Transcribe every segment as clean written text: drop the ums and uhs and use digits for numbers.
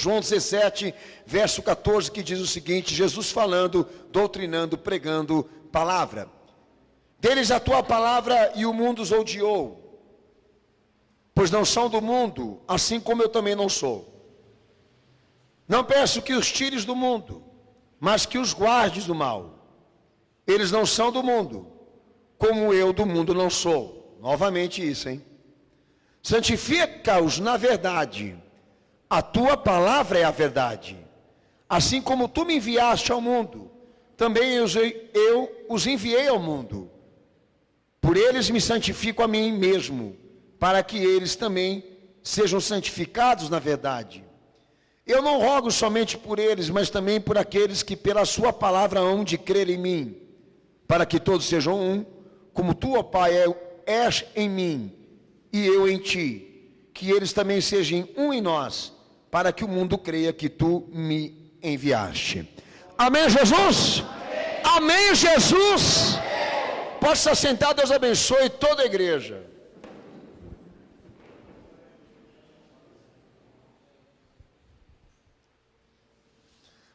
João 17, verso 14, que diz o seguinte: Jesus falando, doutrinando, pregando palavra. Deles a tua palavra e o mundo os odiou, pois não são do mundo, assim como eu também não sou. Não peço que os tires do mundo, mas que os guardes do mal. Eles não são do mundo, como eu do mundo não sou. Novamente isso, hein? Santifica-os na verdade. A tua palavra é a verdade. Assim como tu me enviaste ao mundo, também eu os enviei ao mundo. Por eles me santifico a mim mesmo, para que eles também sejam santificados na verdade. Eu não rogo somente por eles, mas também por aqueles que pela sua palavra hão de crer em mim, para que todos sejam um, como tu, ó Pai, és em mim e eu em ti, que eles também sejam um em nós, para que o mundo creia que tu me enviaste. Amém, Jesus? Amém, Jesus? Pode estar sentado, Deus abençoe toda a igreja.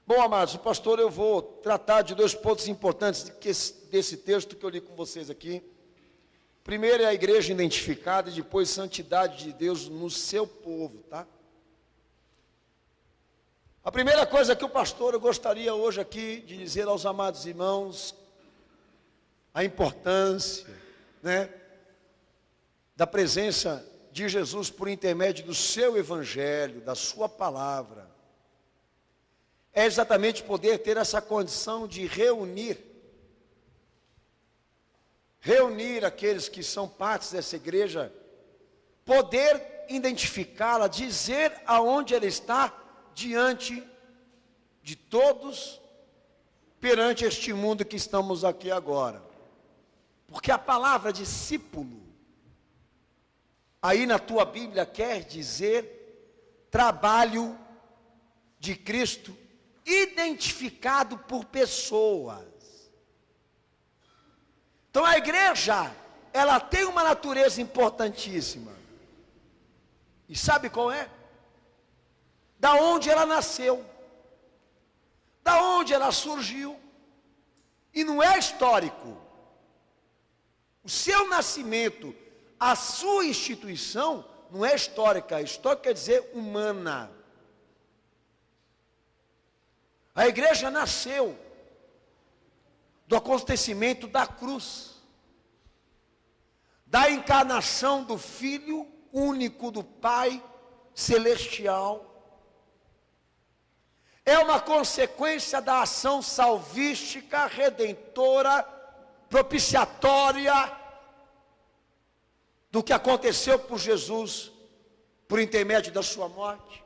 Bom, amados, pastor, eu vou tratar de dois pontos importantes desse texto que eu li com vocês aqui. Primeiro é a igreja identificada e depois santidade de Deus no seu povo, tá? A primeira coisa que o pastor eu gostaria hoje aqui de dizer aos amados irmãos, a importância, né, da presença de Jesus por intermédio do seu evangelho, da sua palavra, é exatamente poder ter essa condição de reunir aqueles que são partes dessa igreja, poder identificá-la, dizer aonde ela está diante de todos, perante este mundo que estamos aqui agora. Porque a palavra discípulo, aí na tua Bíblia quer dizer trabalho de Cristo, identificado por pessoas. Então a igreja, ela tem uma natureza importantíssima. E sabe qual é? Da onde ela nasceu, da onde ela surgiu. E não é histórico. O seu nascimento, a sua instituição, não é histórica. Histórica quer dizer humana. A igreja nasceu do acontecimento da cruz, da encarnação do Filho único do Pai celestial. É uma consequência da ação salvífica, redentora, propiciatória, do que aconteceu por Jesus, por intermédio da sua morte.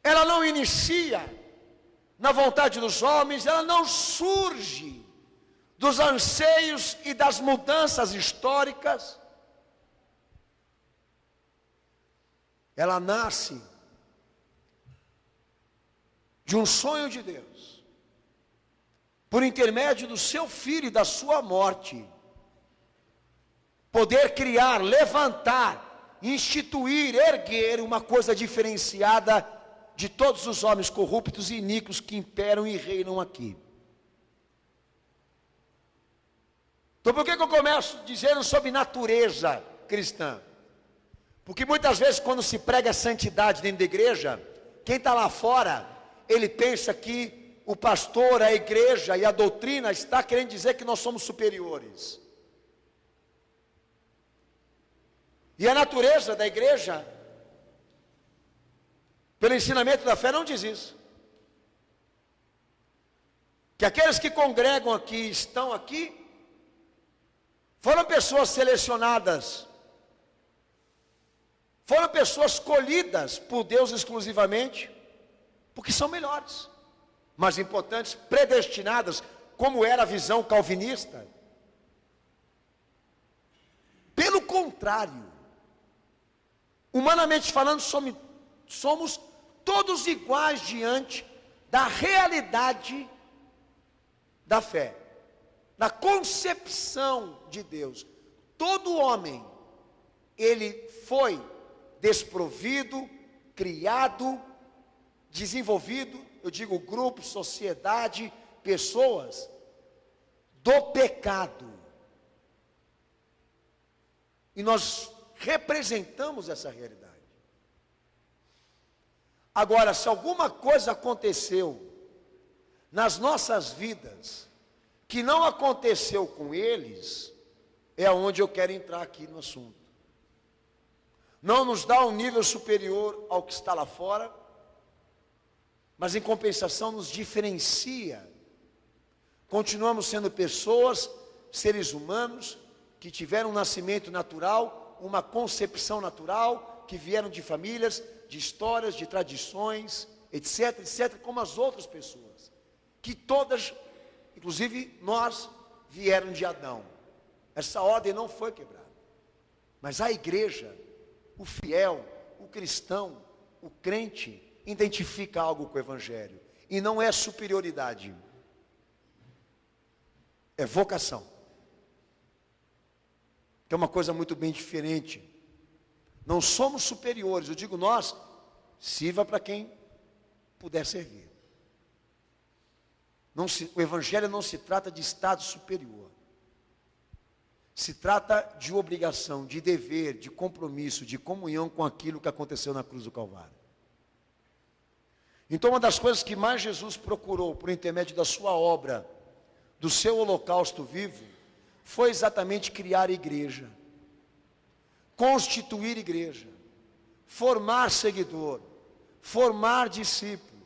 Ela não inicia na vontade dos homens, ela não surge dos anseios e das mudanças históricas. Ela nasce de um sonho de Deus, por intermédio do seu Filho e da sua morte, poder criar, levantar, instituir, erguer uma coisa diferenciada de todos os homens corruptos e iníquos que imperam e reinam aqui. Então por que eu começo dizendo sobre natureza cristã? Porque muitas vezes quando se prega santidade dentro da igreja, quem está lá fora, ele pensa que o pastor, a igreja e a doutrina está querendo dizer que nós somos superiores. E a natureza da igreja, pelo ensinamento da fé, não diz isso. Que aqueles que congregam aqui, estão aqui, foram pessoas selecionadas, foram pessoas escolhidas por Deus exclusivamente, porque são melhores, mais importantes, predestinadas, como era a visão calvinista. Pelo contrário, humanamente falando, somos todos iguais diante da realidade da fé, da concepção de Deus. Todo homem, ele foi desprovido, criado, desenvolvido, eu digo grupo, sociedade, pessoas, do pecado. E nós representamos essa realidade. Agora, se alguma coisa aconteceu nas nossas vidas, que não aconteceu com eles, é onde eu quero entrar aqui no assunto. Não nos dá um nível superior ao que está lá fora, mas em compensação nos diferencia. Continuamos sendo pessoas, seres humanos, que tiveram um nascimento natural, uma concepção natural, que vieram de famílias, de histórias, de tradições, etc, etc, como as outras pessoas, que todas, inclusive nós, vieram de Adão. Essa ordem não foi quebrada, mas a igreja, o fiel, o cristão, o crente, identifica algo com o evangelho, e não é superioridade, é vocação, que é uma coisa muito bem diferente. Não somos superiores, eu digo nós, sirva para quem puder servir. O evangelho não se trata de estado superior, se trata de obrigação, de dever, de compromisso, de comunhão com aquilo que aconteceu na cruz do Calvário. Então, uma das coisas que mais Jesus procurou, por intermédio da sua obra, do seu holocausto vivo, foi exatamente criar igreja, constituir igreja, formar seguidor, formar discípulo,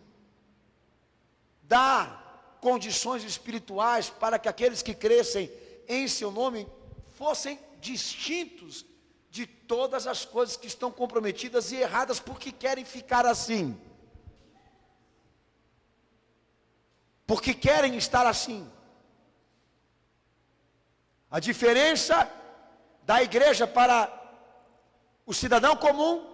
dar condições espirituais para que aqueles que crescem em seu nome fossem distintos de todas as coisas que estão comprometidas e erradas porque querem ficar assim, porque querem estar assim. A diferença da igreja para o cidadão comum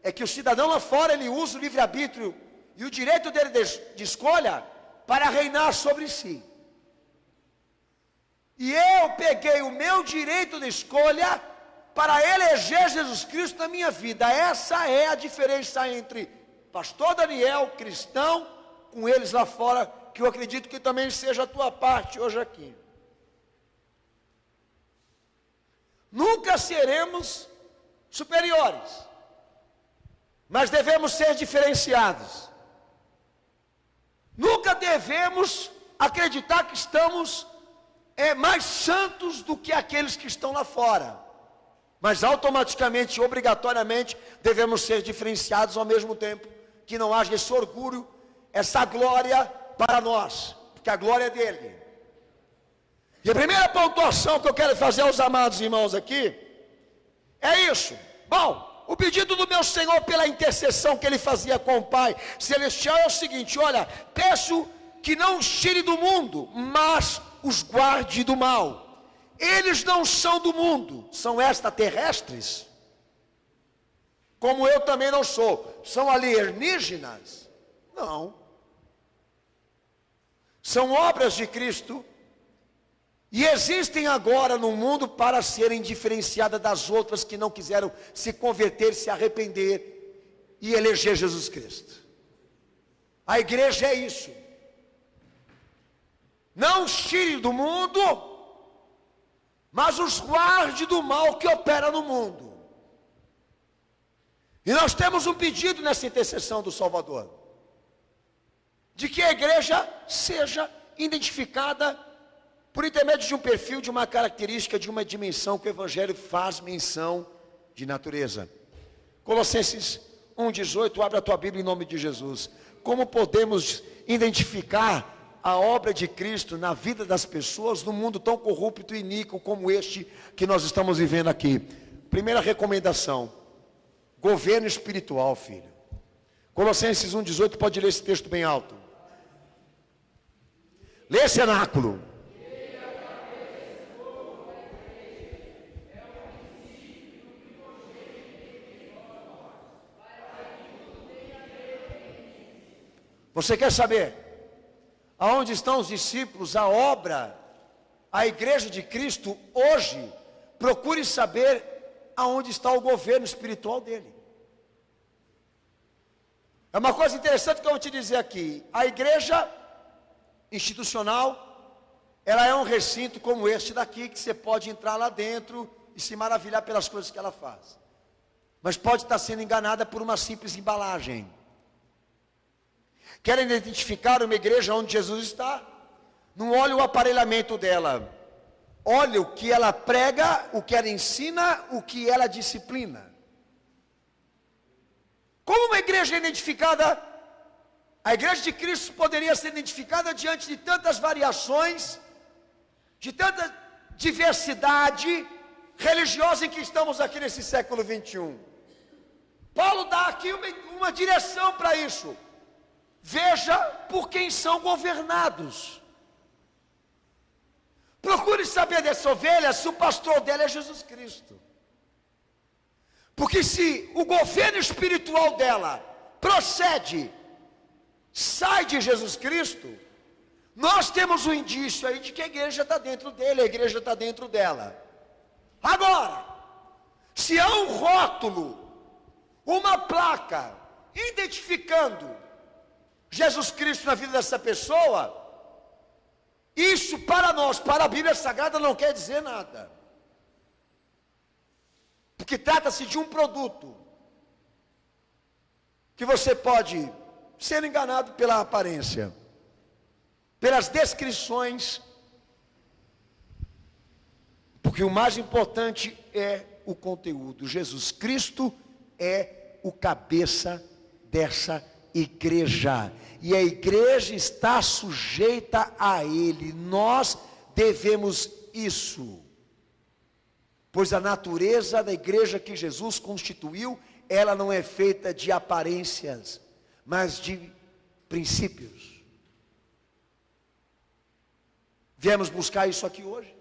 é que o cidadão lá fora, ele usa o livre-arbítrio e o direito dele de escolha para reinar sobre si. E eu peguei o meu direito de escolha para eleger Jesus Cristo na minha vida. Essa é a diferença entre pastor Daniel, cristão, com eles lá fora, que eu acredito que também seja a tua parte hoje aqui. Nunca seremos superiores, mas devemos ser diferenciados. Nunca devemos acreditar que estamos mais santos do que aqueles que estão lá fora, mas automaticamente, obrigatoriamente, devemos ser diferenciados ao mesmo tempo, que não haja esse orgulho, essa glória para nós, porque a glória é dele. E a primeira pontuação que eu quero fazer aos amados irmãos aqui, é isso. Bom, o pedido do meu Senhor pela intercessão que ele fazia com o Pai Celestial é o seguinte: olha, peço que não os tire do mundo, mas os guarde do mal. Eles não são do mundo, são extraterrestres, como eu também não sou. São alienígenas? Não. São obras de Cristo, e existem agora no mundo para serem diferenciadas das outras que não quiseram se converter, se arrepender e eleger Jesus Cristo. A igreja é isso. Não os tire do mundo, mas os guarde do mal que opera no mundo. E nós temos um pedido nessa intercessão do Salvador, de que a igreja seja identificada por intermédio de um perfil, de uma característica, de uma dimensão que o Evangelho faz menção de natureza. Colossenses 1,18, abre a tua Bíblia em nome de Jesus. Como podemos identificar a obra de Cristo na vida das pessoas, num mundo tão corrupto e iníquo como este que nós estamos vivendo aqui? Primeira recomendação: governo espiritual, filho. Colossenses 1,18, pode ler esse texto bem alto. Lê, cenáculo. Você quer saber aonde estão os discípulos, a obra, a igreja de Cristo hoje? Procure saber aonde está o governo espiritual dele. É uma coisa interessante que eu vou te dizer aqui. A igreja institucional, ela é um recinto como este daqui, que você pode entrar lá dentro e se maravilhar pelas coisas que ela faz. Mas pode estar sendo enganada por uma simples embalagem. Querem identificar uma igreja onde Jesus está? Não olhe o aparelhamento dela. Olhe o que ela prega, o que ela ensina, o que ela disciplina. Como uma igreja é identificada? A igreja de Cristo poderia ser identificada diante de tantas variações, de tanta diversidade religiosa em que estamos aqui nesse século 21. Paulo dá aqui uma direção para isso. Veja por quem são governados. Procure saber dessa ovelha se o pastor dela é Jesus Cristo. Porque se o governo espiritual dela procede, sai de Jesus Cristo, nós temos um indício aí de que a igreja está dentro dele, a igreja está dentro dela. Agora, se há um rótulo, uma placa, identificando Jesus Cristo na vida dessa pessoa, isso para nós, para a Bíblia Sagrada, não quer dizer nada. Porque trata-se de um produto que você pode ser enganado pela aparência, pelas descrições, porque o mais importante é o conteúdo. Jesus Cristo é o cabeça dessa igreja, e a igreja está sujeita a Ele. Nós devemos isso, pois a natureza da igreja que Jesus constituiu, ela não é feita de aparências, mas de princípios. Viemos buscar isso aqui hoje.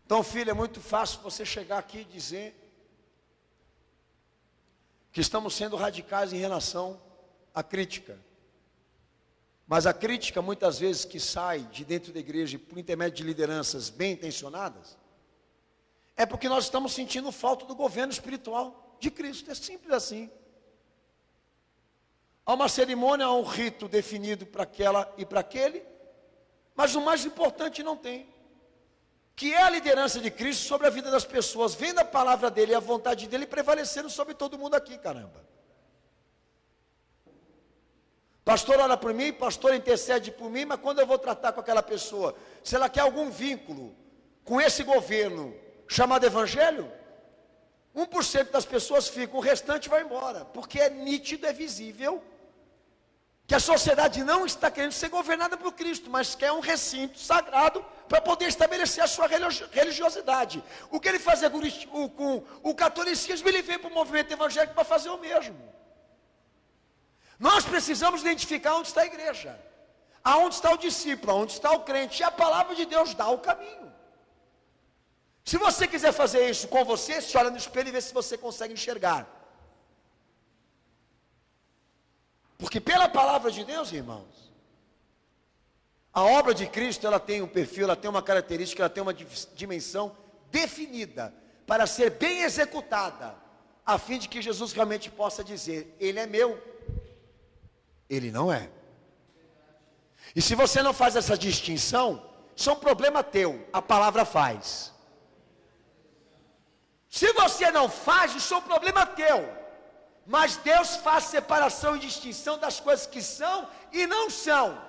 Então, filho, é muito fácil você chegar aqui e dizer que estamos sendo radicais em relação à crítica. Mas a crítica, muitas vezes, que sai de dentro da igreja por intermédio de lideranças bem intencionadas, é porque nós estamos sentindo falta do governo espiritual de Cristo. É simples assim. Há uma cerimônia, há um rito definido para aquela e para aquele, mas o mais importante não tem, que é a liderança de Cristo sobre a vida das pessoas, vendo a palavra dele e a vontade dele prevalecendo sobre todo mundo aqui, caramba. Pastor ora por mim, pastor intercede por mim, mas quando eu vou tratar com aquela pessoa, se ela quer algum vínculo com esse governo chamado evangelho, 1% das pessoas ficam, o restante vai embora, porque é nítido, é visível, que a sociedade não está querendo ser governada por Cristo, mas quer um recinto sagrado para poder estabelecer a sua religiosidade. O que ele fazia com o catolicismo, ele veio para o movimento evangélico para fazer o mesmo. Nós precisamos identificar onde está a igreja, aonde está o discípulo, aonde está o crente, e a palavra de Deus dá o caminho. Se você quiser fazer isso com você, se olha no espelho e vê se você consegue enxergar. Porque pela palavra de Deus, irmãos, a obra de Cristo, ela tem um perfil, ela tem uma característica, ela tem uma dimensão definida, para ser bem executada, a fim de que Jesus realmente possa dizer, ele é meu, ele não é. E se você não faz essa distinção, isso é um problema teu, a palavra faz. Se você não faz, isso é um problema teu. Mas Deus faz separação e distinção das coisas que são e não são.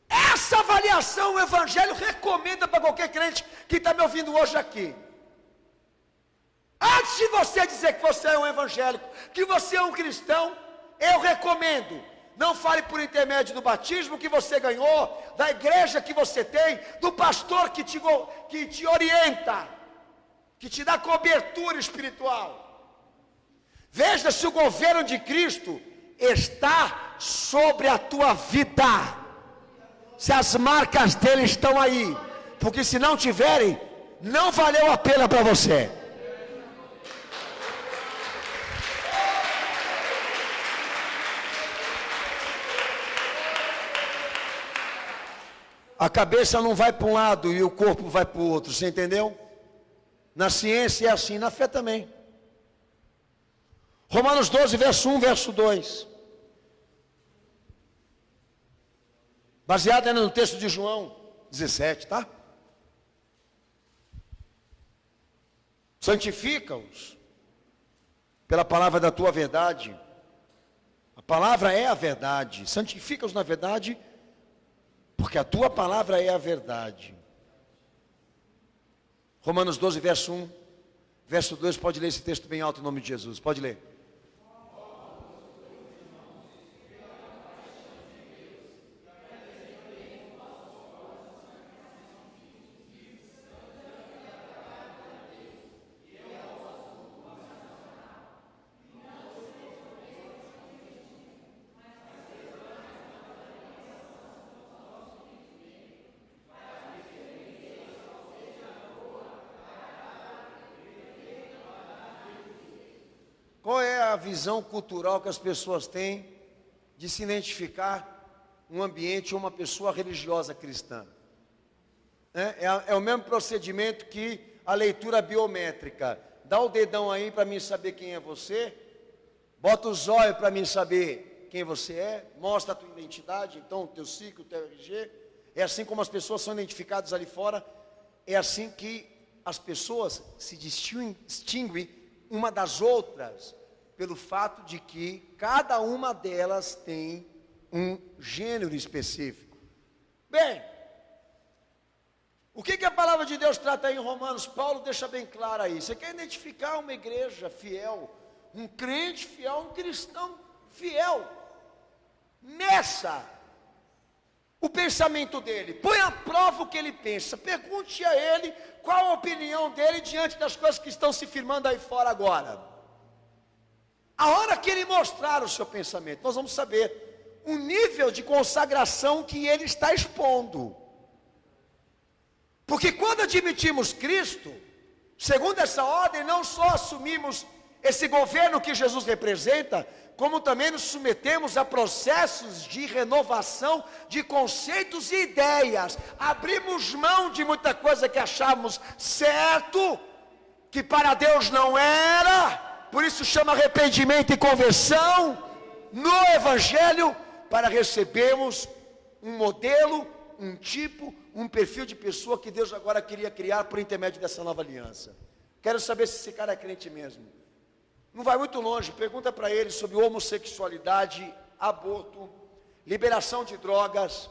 Essa avaliação o Evangelho recomenda para qualquer crente que está me ouvindo hoje aqui. Antes de você dizer que você é um evangélico, que você é um cristão, eu recomendo, não fale por intermédio do batismo que você ganhou, da igreja que você tem, do pastor que te orienta, que te dá cobertura espiritual. Veja se o governo de Cristo está sobre a tua vida, se as marcas dele estão aí, porque se não tiverem, não valeu a pena para você. A cabeça não vai para um lado e o corpo vai para o outro, você entendeu? Na ciência é assim, na fé também. Romanos 12, verso 1, verso 2. Baseado no texto de João 17, tá? Santifica-os pela palavra da tua verdade. A palavra é a verdade. Santifica-os na verdade, porque a tua palavra é a verdade. Romanos 12, verso 1. Verso 2, pode ler esse texto bem alto em nome de Jesus. Pode ler. Qual é a visão cultural que as pessoas têm de se identificar um ambiente ou uma pessoa religiosa cristã? É o mesmo procedimento que a leitura biométrica. Dá o dedão aí para mim saber quem é você, bota os olhos para mim saber quem você é, mostra a tua identidade, então o teu ciclo, o teu RG. É assim como as pessoas são identificadas ali fora, é assim que as pessoas se distinguem uma das outras, pelo fato de que cada uma delas tem um gênero específico. Bem, o que a palavra de Deus trata aí em Romanos? Paulo deixa bem claro aí. Você quer identificar uma igreja fiel, um crente fiel, um cristão fiel. Meça o pensamento dele, põe à prova o que ele pensa, pergunte a ele qual a opinião dele diante das coisas que estão se firmando aí fora agora. A hora que ele mostrar o seu pensamento, nós vamos saber o nível de consagração que ele está expondo. Porque quando admitimos Cristo, segundo essa ordem, não só assumimos esse governo que Jesus representa, como também nos submetemos a processos de renovação de conceitos e ideias. Abrimos mão de muita coisa que achávamos certo, que para Deus não era. Por isso chama arrependimento e conversão no Evangelho, para recebermos um modelo, um tipo, um perfil de pessoa que Deus agora queria criar por intermédio dessa nova aliança. Quero saber se esse cara é crente mesmo. Não vai muito longe, pergunta para ele sobre homossexualidade, aborto, liberação de drogas,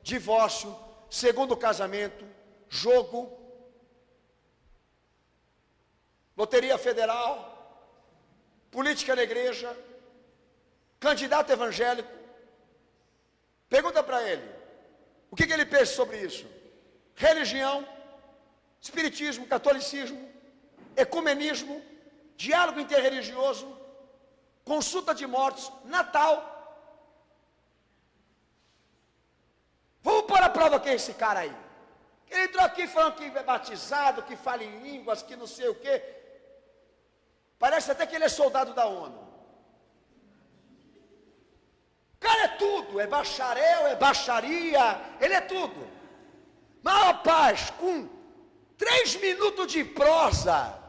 divórcio, segundo casamento, jogo, loteria federal, política na igreja, candidato evangélico. Pergunta para ele, o que ele pensa sobre isso? Religião, espiritismo, catolicismo, ecumenismo, diálogo interreligioso, consulta de mortos, Natal. Vamos pôr a prova quem é esse cara aí. Ele entrou aqui falando que é batizado, que fala em línguas, que não sei o quê. Parece até que ele é soldado da ONU. O cara é tudo, é bacharel, é baixaria, ele é tudo. Mas rapaz, com 3 minutos de prosa,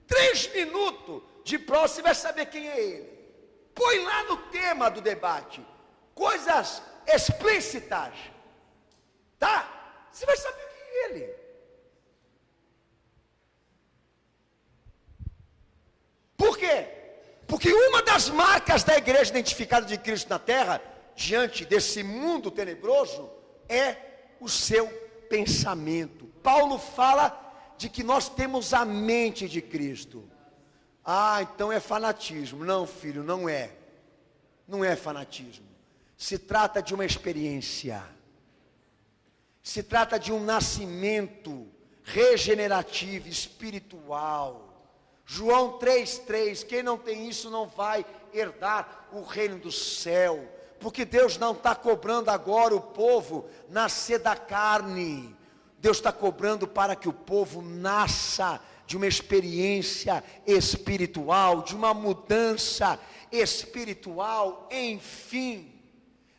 3 minutos de prosa, você vai saber quem é ele. Põe lá no tema do debate, coisas explícitas, tá? Você vai saber quem é ele. Por quê? Porque uma das marcas da igreja identificada de Cristo na terra, diante desse mundo tenebroso, é o seu pensamento. Paulo fala de que nós temos a mente de Cristo. Ah, então é fanatismo. Não, filho, não é. Não é fanatismo. Se trata de uma experiência. Se trata de um nascimento regenerativo, espiritual. João 3,3, quem não tem isso não vai herdar o reino do céu, porque Deus não está cobrando agora o povo nascer da carne, Deus está cobrando para que o povo nasça de uma experiência espiritual, de uma mudança espiritual, enfim.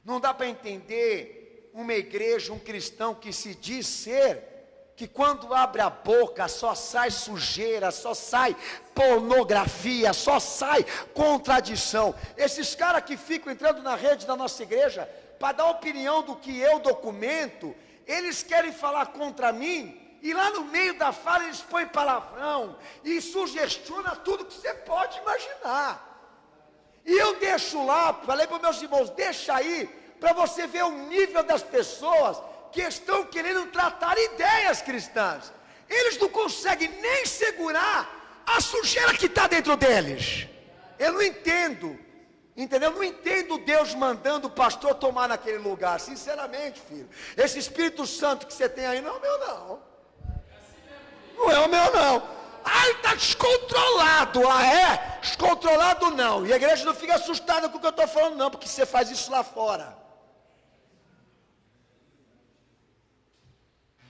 Não dá para entender uma igreja, um cristão que se diz ser, que quando abre a boca só sai sujeira, só sai pornografia, só sai contradição. Esses caras que ficam entrando na rede da nossa igreja para dar opinião do que eu documento, eles querem falar contra mim, e lá no meio da fala eles põem palavrão e sugestiona tudo que você pode imaginar. E eu deixo lá, falei para os meus irmãos, deixa aí, para você ver o nível das pessoas que estão querendo tratar ideias cristãs. Eles não conseguem nem segurar a sujeira que está dentro deles. Eu não entendo, entendeu? Eu não entendo Deus mandando o pastor tomar naquele lugar, sinceramente, filho. Esse Espírito Santo que você tem aí não é o meu não. Não é o meu não. Ah, ele está descontrolado. Ah, é? Descontrolado não. E a igreja não fica assustada com o que eu estou falando não, porque você faz isso lá fora.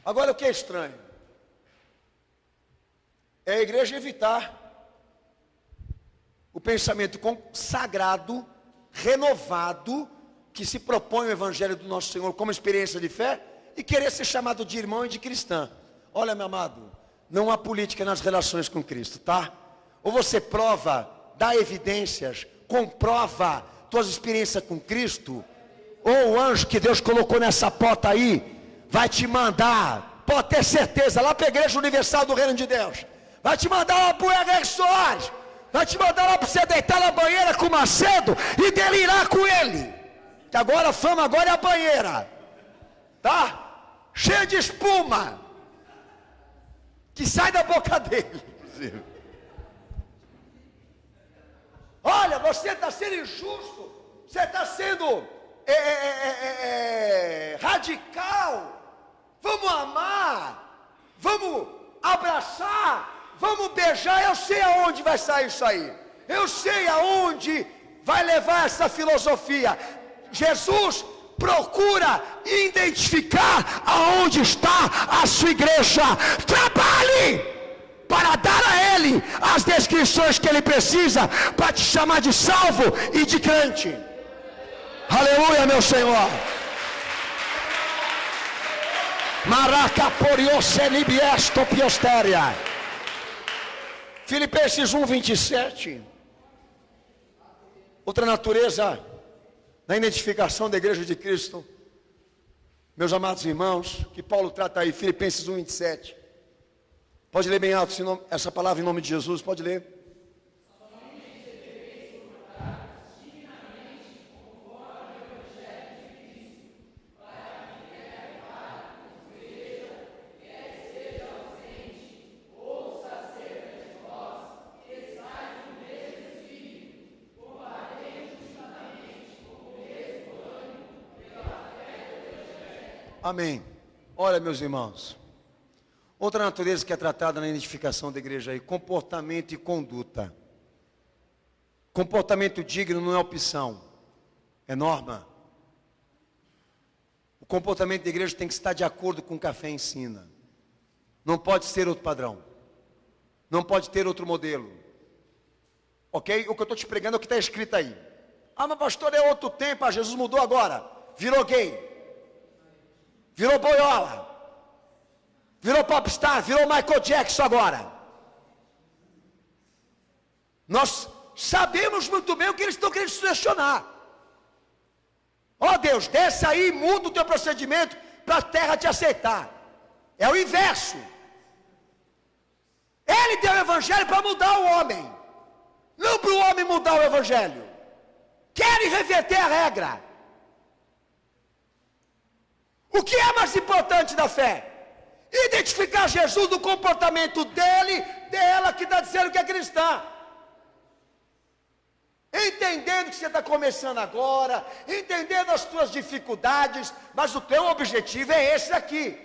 Agora o que é estranho é a igreja evitar o pensamento consagrado, renovado, que se propõe o evangelho do nosso Senhor como experiência de fé, e querer ser chamado de irmão e de cristã. Olha, meu amado, não há política nas relações com Cristo, tá? Ou você prova, dá evidências, comprova tuas experiências com Cristo, ou o anjo que Deus colocou nessa porta aí vai te mandar, pode ter certeza, lá para a Igreja Universal do Reino de Deus. Vai te mandar lá para o R.R. Soares. Vai te mandar lá para você deitar na banheira com o Macedo e delirar com ele. Que agora a fama agora é a banheira. Tá? Cheia de espuma. Que sai da boca dele. Olha, você está sendo injusto. Você está sendo radical. Vamos amar, vamos abraçar, vamos beijar. Eu sei aonde vai sair isso aí. Eu sei aonde vai levar essa filosofia. Jesus procura identificar aonde está a sua igreja. Trabalhe para dar a ele as descrições que ele precisa para te chamar de salvo e de crente. Aleluia, meu Senhor. Maraca poriosselibiesto piostéria. Filipenses 1:27. Outra natureza na identificação da igreja de Cristo, meus amados irmãos, que Paulo trata aí, Filipenses 1:27. Pode ler bem alto essa palavra em nome de Jesus, pode ler. Amém. Olha, meus irmãos, outra natureza que é tratada na identificação da igreja aí, comportamento e conduta. Comportamento digno não é opção, é norma. O comportamento da igreja tem que estar de acordo com o que a fé ensina. Não pode ser outro padrão. Não pode ter outro modelo. Ok? O que eu estou te pregando é o que está escrito aí. Ah, mas pastor, é outro tempo, Jesus mudou agora. Virou gay. Virou boiola, virou popstar, virou Michael Jackson agora. Nós sabemos muito bem o que eles estão querendo sugestionar. Ó Deus, desce aí e muda o teu procedimento para a terra te aceitar. É o inverso. Ele deu o evangelho para mudar o homem, não para o homem mudar o evangelho. Querem reverter a regra. O que é mais importante da fé? Identificar Jesus no comportamento dele, dela, que está dizendo que é cristã. Entendendo que você está começando agora, entendendo as tuas dificuldades, mas o teu objetivo é esse aqui.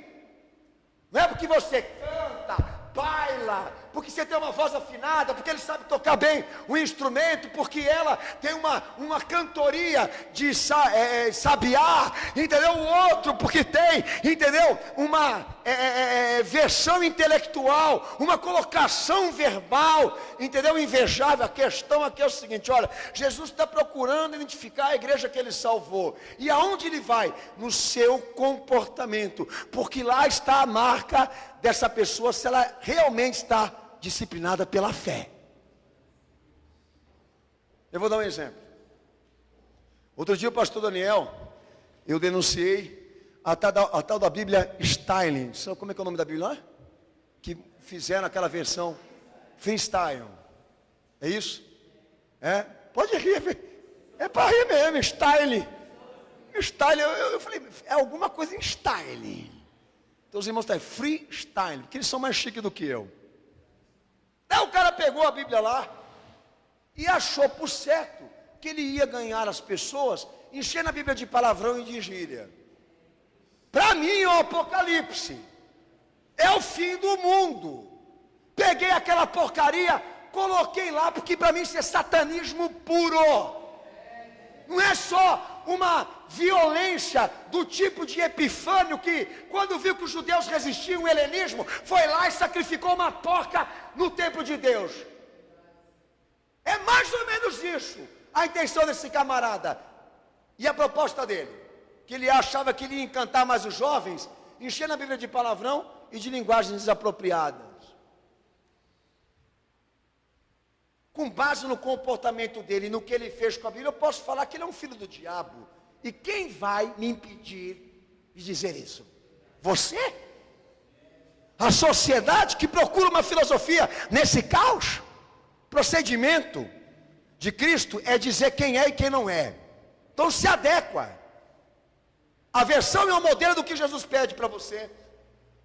Não é porque você canta, baila, porque você tem uma voz afinada, porque ele sabe tocar bem o instrumento, porque ela tem uma cantoria de sabiá, entendeu? O outro porque tem, entendeu? Uma versão intelectual, uma colocação verbal, entendeu? Invejável. A questão aqui é o seguinte: olha, Jesus está procurando identificar a igreja que ele salvou, e aonde ele vai? No seu comportamento, porque lá está a marca dessa pessoa, se ela realmente está disciplinada pela fé. Eu vou dar um exemplo. Outro dia o pastor Daniel, eu denunciei a tal da Bíblia Styling. Sabe como é que é o nome da Bíblia lá? Que fizeram aquela versão freestyle. É isso? Pode rir, é para rir mesmo. Style, eu falei, é alguma coisa em style. Então os irmãos estão freestyle, porque eles são mais chiques do que eu. Aí o cara pegou a Bíblia lá e achou por certo que ele ia ganhar as pessoas enchendo a Bíblia de palavrão e de gíria. Para mim é o Apocalipse, é o fim do mundo. Peguei aquela porcaria, coloquei lá, porque para mim isso é satanismo puro. Não é só uma violência do tipo de Epifânio, que quando viu que os judeus resistiam ao helenismo, foi lá e sacrificou uma porca no templo de Deus. É mais ou menos isso a intenção desse camarada. E a proposta dele, que ele achava que ele ia encantar mais os jovens, enchendo a Bíblia de palavrão e de linguagens desapropriadas. Com base no comportamento dele, no que ele fez com a Bíblia, eu posso falar que ele é um filho do diabo. E quem vai me impedir de dizer isso? Você? A sociedade que procura uma filosofia nesse caos? Procedimento de Cristo é dizer quem é e quem não é. Então se adequa. A versão e o modelo do que Jesus pede para você.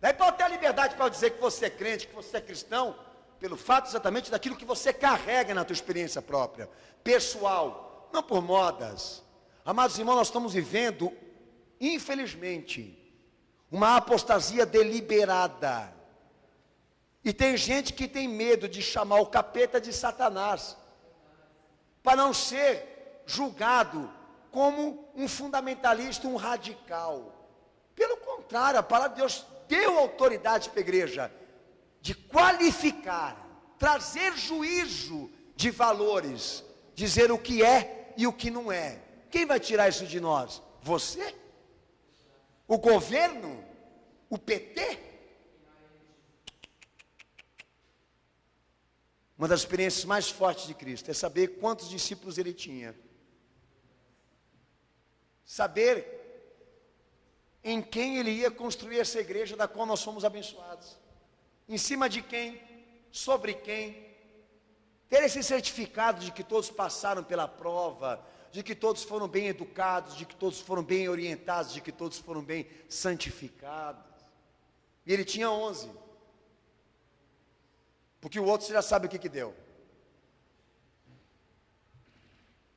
Daí pode ter a liberdade para dizer que você é crente, que você é cristão, pelo fato exatamente daquilo que você carrega na tua experiência própria, pessoal, não por modas. Amados irmãos, nós estamos vivendo, infelizmente, uma apostasia deliberada. E tem gente que tem medo de chamar o capeta de Satanás, para não ser julgado como um fundamentalista, um radical. Pelo contrário, a palavra de Deus deu autoridade para a igreja de qualificar, trazer juízo de valores, dizer o que é e o que não é. Quem vai tirar isso de nós? Você? O governo? O PT? Uma das experiências mais fortes de Cristo é saber quantos discípulos ele tinha. Saber em quem ele ia construir essa igreja da qual nós somos abençoados. Em cima de quem? Sobre quem? Ter esse certificado de que todos passaram pela prova, de que todos foram bem educados, de que todos foram bem orientados, de que todos foram bem santificados. E ele tinha 11. Porque o outro você já sabe o que deu.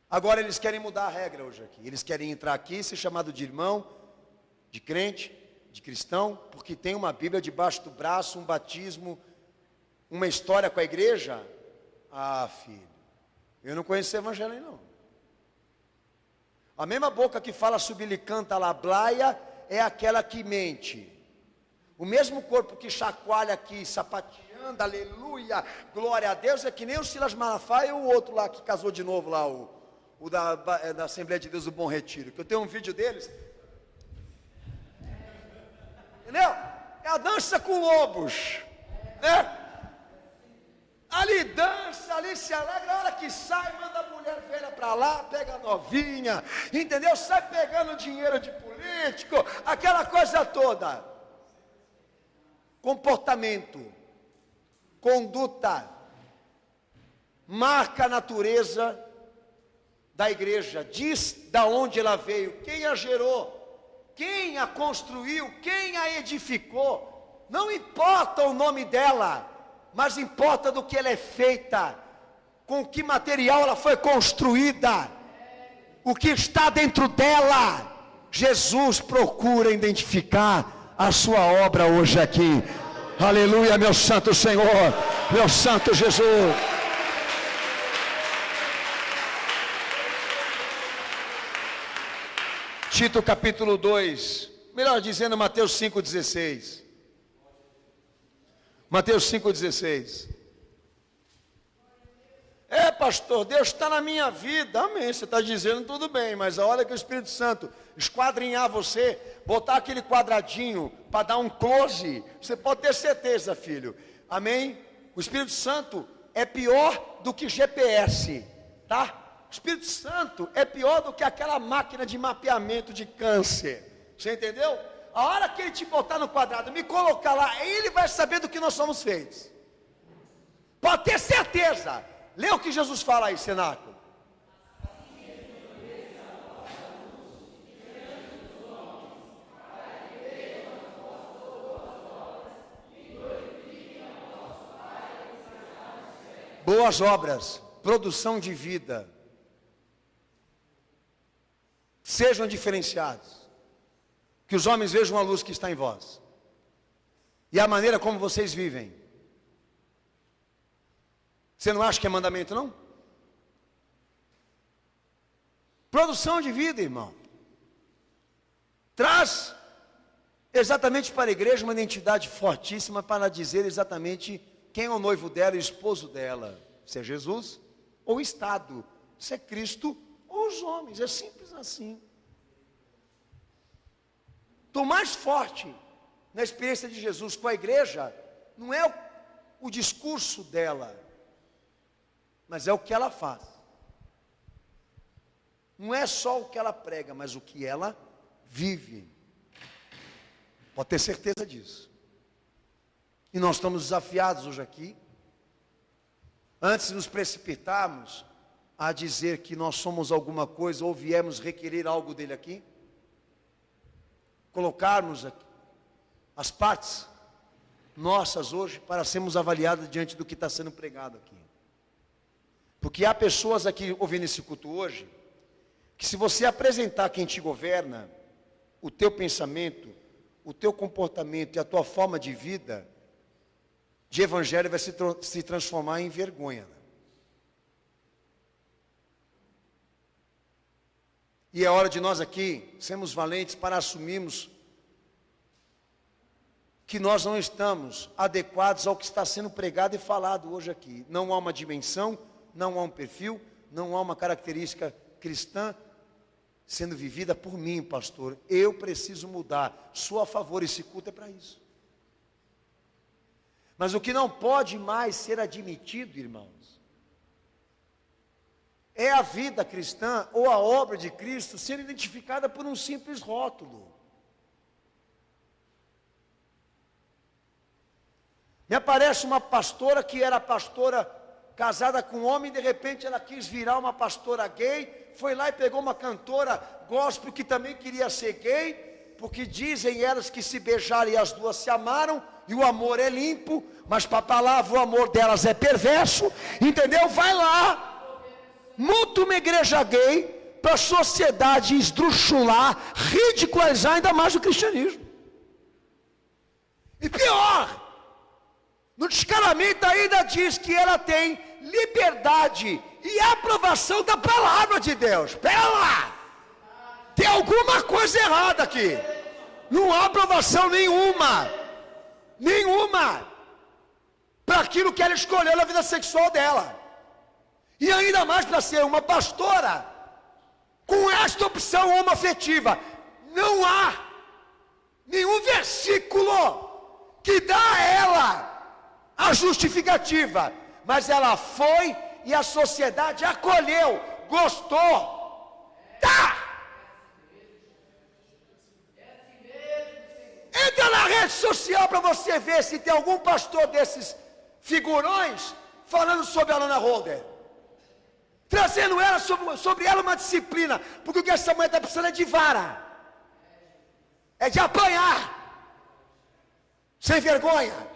Agora eles querem mudar a regra hoje aqui. Eles querem entrar aqui, ser chamado de irmão, de crente, de cristão, porque tem uma Bíblia debaixo do braço, um batismo, uma história com a igreja. Ah, filho, eu não conheço esse evangelho não. A mesma boca que fala subilicanta lablaia é aquela que mente. O mesmo corpo que chacoalha aqui, sapateando, aleluia, glória a Deus, é que nem o Silas Malafaia e o outro lá que casou de novo lá, o da Assembleia de Deus do Bom Retiro, que eu tenho um vídeo deles. Entendeu? É a dança com lobos, né? Ali dança, ali se alegra, a hora que sai, manda a mulher velha para lá, pega a novinha, entendeu? Sai pegando dinheiro de político, aquela coisa toda. Comportamento, conduta, marca a natureza da igreja, diz da onde ela veio, quem a gerou, quem a construiu, quem a edificou. Não importa o nome dela, mas importa do que ela é feita, com que material ela foi construída, o que está dentro dela. Jesus procura identificar a sua obra hoje aqui. Aleluia, meu santo Senhor. Meu santo Jesus. Tito capítulo 2, melhor dizendo, Mateus 5,16. Mateus 5,16. Pastor, Deus está na minha vida. Amém, você está dizendo tudo bem, mas a hora que o Espírito Santo esquadrinhar você, botar aquele quadradinho para dar um close, você pode ter certeza, filho. Amém? O Espírito Santo é pior do que GPS, tá? O Espírito Santo é pior do que aquela máquina de mapeamento de câncer. Você entendeu? A hora que ele te botar no quadrado, me colocar lá, ele vai saber do que nós somos feitos. Pode ter certeza. Lê o que Jesus fala aí, cenáculo. Boas obras, produção de vida, sejam diferenciados, que os homens vejam a luz que está em vós, e a maneira como vocês vivem. Você não acha que é mandamento, não? Produção de vida, irmão, traz exatamente para a igreja uma identidade fortíssima para dizer exatamente quem é o noivo dela e o esposo dela. Se é Jesus ou o Estado, se é Cristo ou os homens, é simples assim. Estou mais forte na experiência de Jesus com a igreja, não é o discurso dela, mas é o que ela faz. Não é só o que ela prega, mas o que ela vive. Pode ter certeza disso. E nós estamos desafiados hoje aqui, antes de nos precipitarmos a dizer que nós somos alguma coisa ou viemos requerer algo dele aqui, colocarmos aqui as partes nossas hoje para sermos avaliadas diante do que está sendo pregado aqui. Porque há pessoas aqui ouvindo esse culto hoje, que se você apresentar quem te governa, o teu pensamento, o teu comportamento e a tua forma de vida, de evangelho vai se transformar em vergonha. E é hora de nós aqui sermos valentes para assumirmos que nós não estamos adequados ao que está sendo pregado e falado hoje aqui. Não há uma dimensão, não há um perfil, não há uma característica cristã sendo vivida por mim, pastor. Eu preciso mudar. Sou a favor, esse culto é para isso. Mas o que não pode mais ser admitido, irmãos, é a vida cristã ou a obra de Cristo sendo identificada por um simples rótulo. Me aparece uma pastora que era pastora casada com um homem, e de repente ela quis virar uma pastora gay, foi lá e pegou uma cantora gospel que também queria ser gay, porque dizem elas que se beijaram e as duas se amaram, e o amor é limpo, mas para a palavra o amor delas é perverso, entendeu? Vai lá, monta uma igreja gay, para a sociedade esdrúxular, ridicularizar ainda mais o cristianismo. E pior, no descaramento ainda diz que ela tem liberdade e aprovação da palavra de Deus. Espera lá, tem alguma coisa errada aqui. Não há aprovação nenhuma para aquilo que ela escolheu na vida sexual dela, e ainda mais para ser uma pastora com esta opção homoafetiva. Não há nenhum versículo que dá a ela a justificativa, mas ela foi e a sociedade acolheu, gostou. Tá! Entra na rede social para você ver se tem algum pastor desses figurões falando sobre a Lana Holder, trazendo ela sobre ela uma disciplina, porque o que essa mulher está precisando é de vara, é de apanhar, sem vergonha,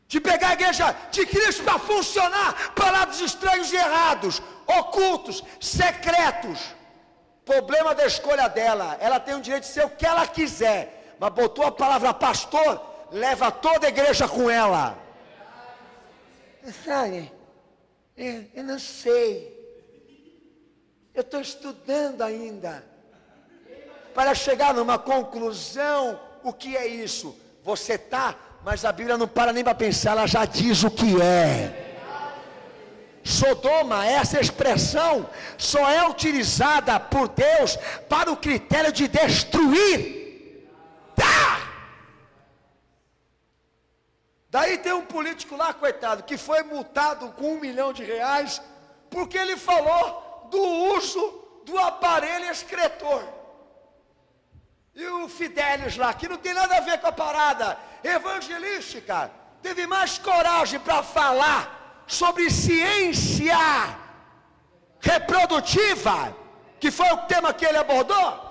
de pegar a igreja de Cristo para funcionar para lados estranhos e errados, ocultos, secretos. Problema da escolha dela, ela tem o direito de ser o que ela quiser, mas botou a palavra pastor, leva toda a igreja com ela. Sabe, eu não sei. Eu estou estudando ainda para chegar numa conclusão. O que é isso? Você está, mas a Bíblia não para nem para pensar, ela já diz o que é. Sodoma, essa expressão só é utilizada por Deus para o critério de destruir. Daí tem um político lá, coitado, que foi multado com R$1 milhão, porque ele falou do uso do aparelho excretor. E o Fidelis lá, que não tem nada a ver com a parada evangelística, teve mais coragem para falar sobre ciência reprodutiva, que foi o tema que ele abordou,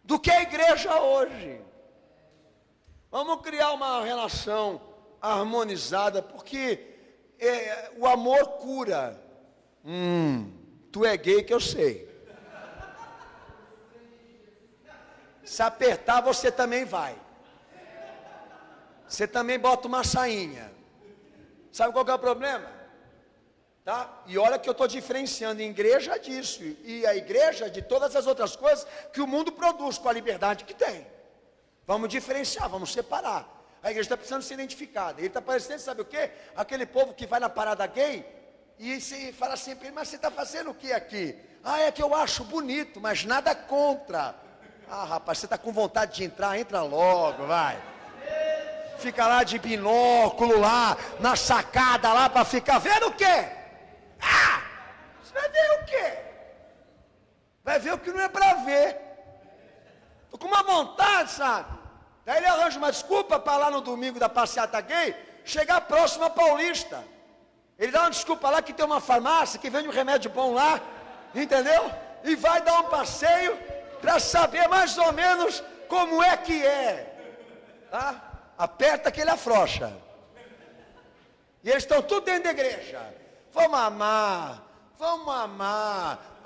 do que a igreja hoje. Vamos criar uma relação harmonizada, porque o amor cura. Tu é gay que eu sei. Se apertar, você também vai. Você também bota uma sainha. Sabe qual que é o problema? Tá? E olha que eu estou diferenciando a igreja disso, e a igreja de todas as outras coisas que o mundo produz com a liberdade que tem. Vamos diferenciar, vamos separar. A igreja está precisando ser identificada. Ele está parecendo, sabe o quê? Aquele povo que vai na parada gay e se fala sempre, mas você está fazendo o que aqui? É que eu acho bonito, mas nada contra. Rapaz, você está com vontade de entrar, entra logo, vai. Fica lá de binóculo lá, na sacada lá, para ficar vendo o quê? Você vai ver o quê? Vai ver o que não é para ver. Tô com uma vontade, sabe? Daí ele arranja uma desculpa para lá no domingo da passeata gay, chegar próximo a Paulista. Ele dá uma desculpa lá que tem uma farmácia, que vende um remédio bom lá, entendeu? E vai dar um passeio para saber mais ou menos como é que é. Tá? Aperta que ele afrouxa. E eles estão tudo dentro da igreja. Vamos amar. Vamos amar.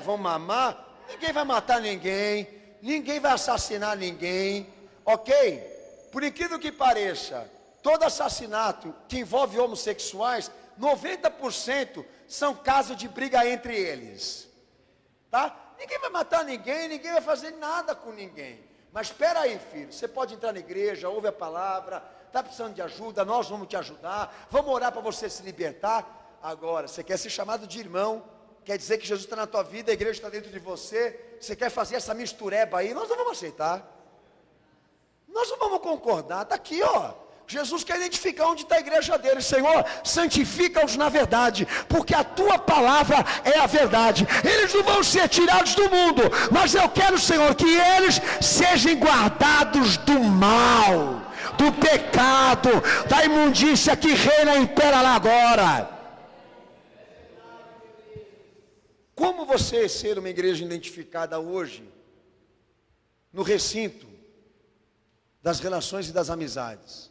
Vamos amar. Ninguém vai matar ninguém. Ninguém vai assassinar ninguém. Ok? Por incrível que pareça, todo assassinato que envolve homossexuais, 90% são casos de briga entre eles. Tá? Ninguém vai matar ninguém, ninguém vai fazer nada com ninguém. Mas espera aí, filho, você pode entrar na igreja, ouve a palavra, está precisando de ajuda, nós vamos te ajudar, vamos orar para você se libertar. Agora, você quer ser chamado de irmão, quer dizer que Jesus está na tua vida, a igreja está dentro de você, você quer fazer essa mistureba aí, nós não vamos aceitar. Nós não vamos concordar, está aqui, ó. Jesus quer identificar onde está a igreja dele. Senhor, santifica-os na verdade, porque a tua palavra é a verdade. Eles não vão ser tirados do mundo, mas eu quero, Senhor, que eles sejam guardados do mal, do pecado, da imundícia que reina e impera lá agora. Como você ser uma igreja identificada hoje, no recinto das relações e das amizades?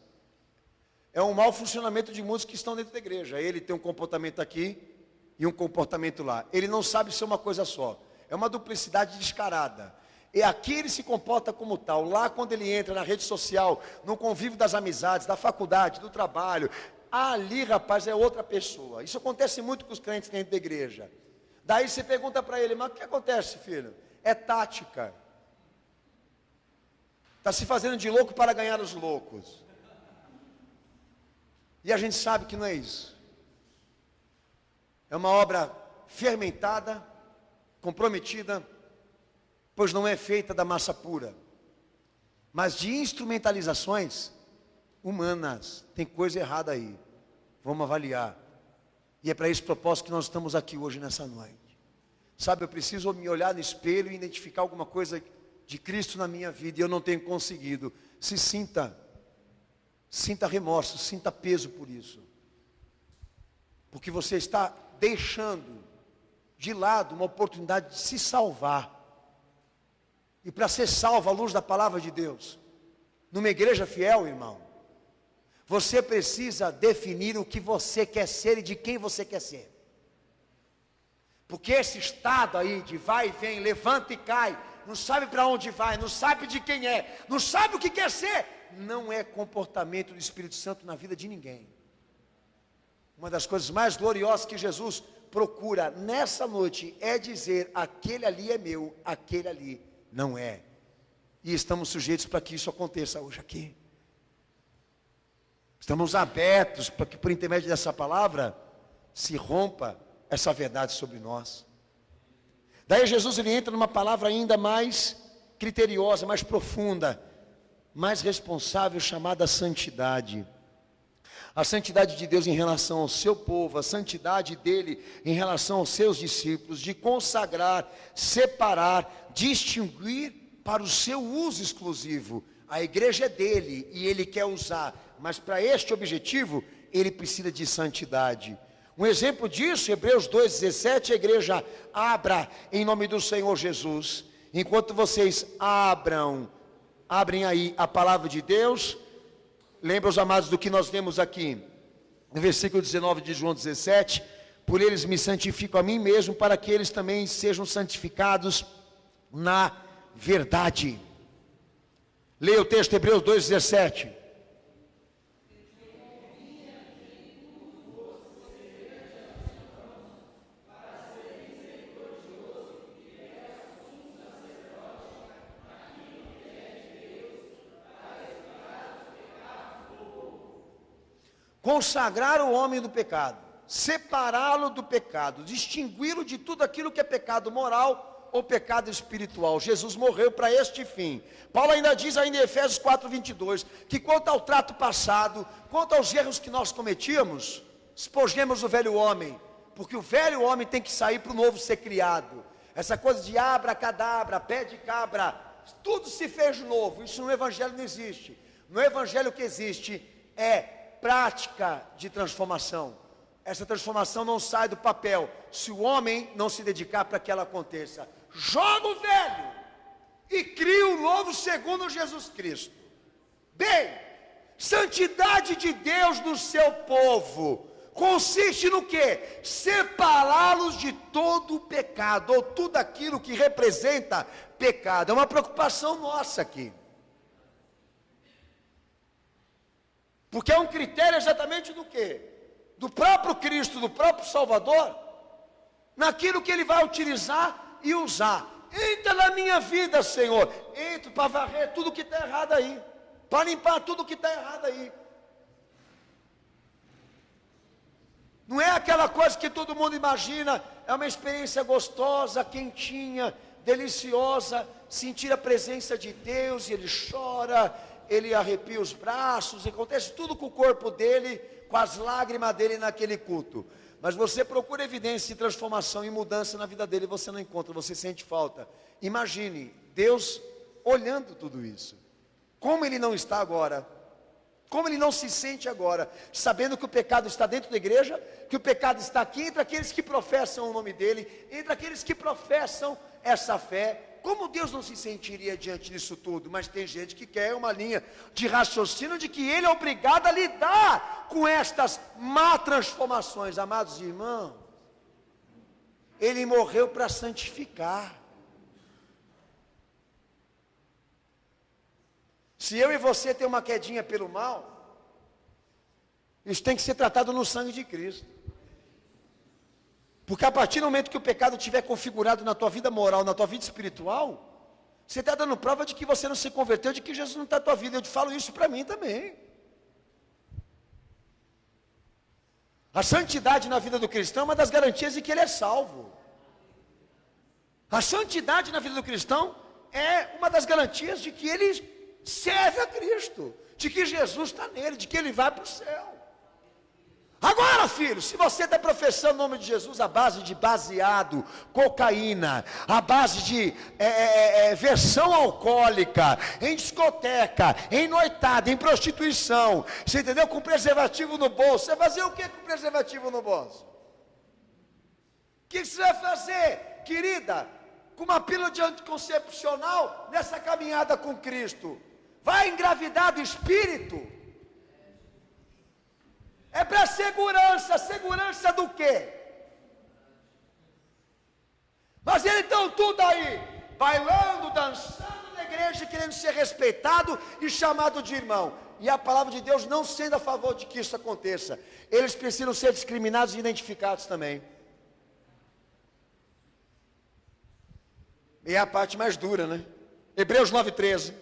É um mau funcionamento de muitos que estão dentro da igreja. Ele tem um comportamento aqui e um comportamento lá. Ele não sabe ser uma coisa só. É uma duplicidade descarada. E aqui ele se comporta como tal. Lá quando ele entra na rede social, no convívio das amizades, da faculdade, do trabalho, ali, rapaz, é outra pessoa. Isso acontece muito com os crentes dentro da igreja. Daí você pergunta para ele, mas o que acontece, filho? É tática. Está se fazendo de louco para ganhar os loucos. E a gente sabe que não é isso. É uma obra fermentada, comprometida, pois não é feita da massa pura, mas de instrumentalizações humanas. Tem coisa errada aí. Vamos avaliar. E é para esse propósito que nós estamos aqui hoje nessa noite. Sabe, eu preciso me olhar no espelho e identificar alguma coisa de Cristo na minha vida, e eu não tenho conseguido. Sinta remorso, sinta peso por isso. Porque você está deixando de lado uma oportunidade de se salvar. E para ser salvo à luz da palavra de Deus, numa igreja fiel, irmão, você precisa definir o que você quer ser e de quem você quer ser. Porque esse estado aí de vai e vem, levanta e cai, não sabe para onde vai, não sabe de quem é, não sabe o que quer ser, não é comportamento do Espírito Santo na vida de ninguém. Uma das coisas mais gloriosas que Jesus procura nessa noite é dizer: aquele ali é meu, aquele ali não é. E estamos sujeitos para que isso aconteça hoje aqui. Estamos abertos para que, por intermédio dessa palavra, se rompa essa verdade sobre nós. Daí Jesus ele entra numa palavra ainda mais criteriosa, mais profunda, mais responsável, chamada santidade. A santidade de Deus em relação ao seu povo, a santidade dele em relação aos seus discípulos, de consagrar, separar, distinguir para o seu uso exclusivo. A igreja é dele e ele quer usar, mas para este objetivo ele precisa de santidade. Um exemplo disso, Hebreus 2,17, a igreja abra em nome do Senhor Jesus. Enquanto vocês abrem aí a palavra de Deus, lembra os amados do que nós lemos aqui, no versículo 19 de João 17, por eles me santifico a mim mesmo, para que eles também sejam santificados na verdade. Leia o texto, Hebreus 2,17. Consagrar o homem do pecado, separá-lo do pecado, distingui-lo de tudo aquilo que é pecado moral ou pecado espiritual. Jesus morreu para este fim. Paulo ainda diz ainda em Efésios 4:22, que quanto ao trato passado, quanto aos erros que nós cometíamos, despojemos o velho homem, porque o velho homem tem que sair para o novo ser criado. Essa coisa de abracadabra, pé de cabra, tudo se fez novo. Isso no evangelho não existe. No evangelho o que existe é prática de transformação. Essa transformação não sai do papel se o homem não se dedicar para que ela aconteça. Joga o velho e cria o novo segundo Jesus Cristo. Bem, santidade de Deus no seu povo consiste no quê? Separá-los de todo o pecado, ou tudo aquilo que representa pecado. É uma preocupação nossa aqui. Porque é um critério exatamente do quê? Do próprio Cristo, do próprio Salvador, naquilo que Ele vai utilizar e usar. Entra na minha vida, Senhor. Entra para varrer tudo que está errado aí, para limpar tudo que está errado aí. Não é aquela coisa que todo mundo imagina, é uma experiência gostosa, quentinha, deliciosa, sentir a presença de Deus, e Ele chora, ele arrepia os braços, acontece tudo com o corpo dele, com as lágrimas dele naquele culto. Mas você procura evidência de transformação e mudança na vida dele, você não encontra, você sente falta. Imagine Deus olhando tudo isso. Como ele não está agora? Como ele não se sente agora? Sabendo que o pecado está dentro da igreja, que o pecado está aqui entre aqueles que professam o nome dele, entre aqueles que professam essa fé. Como Deus não se sentiria diante disso tudo? Mas tem gente que quer uma linha de raciocínio de que Ele é obrigado a lidar com estas má transformações. Amados irmãos, Ele morreu para santificar. Se eu e você tem uma quedinha pelo mal, isso tem que ser tratado no sangue de Cristo. Porque a partir do momento que o pecado estiver configurado na tua vida moral, na tua vida espiritual, você está dando prova de que você não se converteu, de que Jesus não está na tua vida. Eu te falo isso para mim também. A santidade na vida do cristão é uma das garantias de que ele é salvo. A santidade na vida do cristão é uma das garantias de que ele serve a Cristo, de que Jesus está nele, de que ele vai para o céu. Agora, filho, se você está professando o nome de Jesus à base de baseado, cocaína, à base de versão alcoólica, em discoteca, em noitada, em prostituição, você entendeu? Com preservativo no bolso, você vai fazer o que com preservativo no bolso? O que você vai fazer, querida, com uma pílula de anticoncepcional nessa caminhada com Cristo? Vai engravidar do Espírito? É para segurança. Segurança do quê? Mas eles estão tudo aí, bailando, dançando na igreja, querendo ser respeitado e chamado de irmão. E a palavra de Deus não sendo a favor de que isso aconteça. Eles precisam ser discriminados e identificados também. E é a parte mais dura, né? Hebreus 9:13.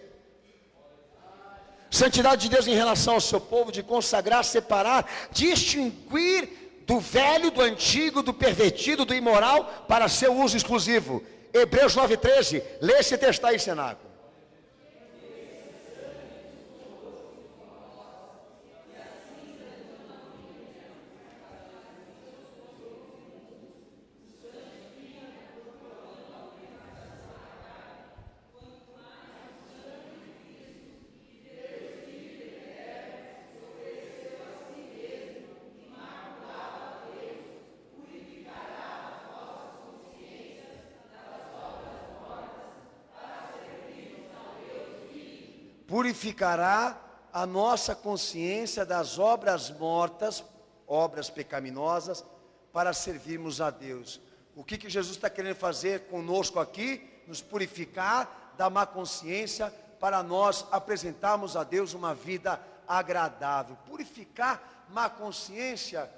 Santidade de Deus em relação ao seu povo, de consagrar, separar, distinguir do velho, do antigo, do pervertido, do imoral, para seu uso exclusivo. Hebreus 9:13. Lê esse texto aí, cenáculo. Purificará a nossa consciência das obras mortas, obras pecaminosas, para servirmos a Deus. O que Jesus está querendo fazer conosco aqui? Nos purificar da má consciência, para nós apresentarmos a Deus uma vida agradável. Purificar má consciência.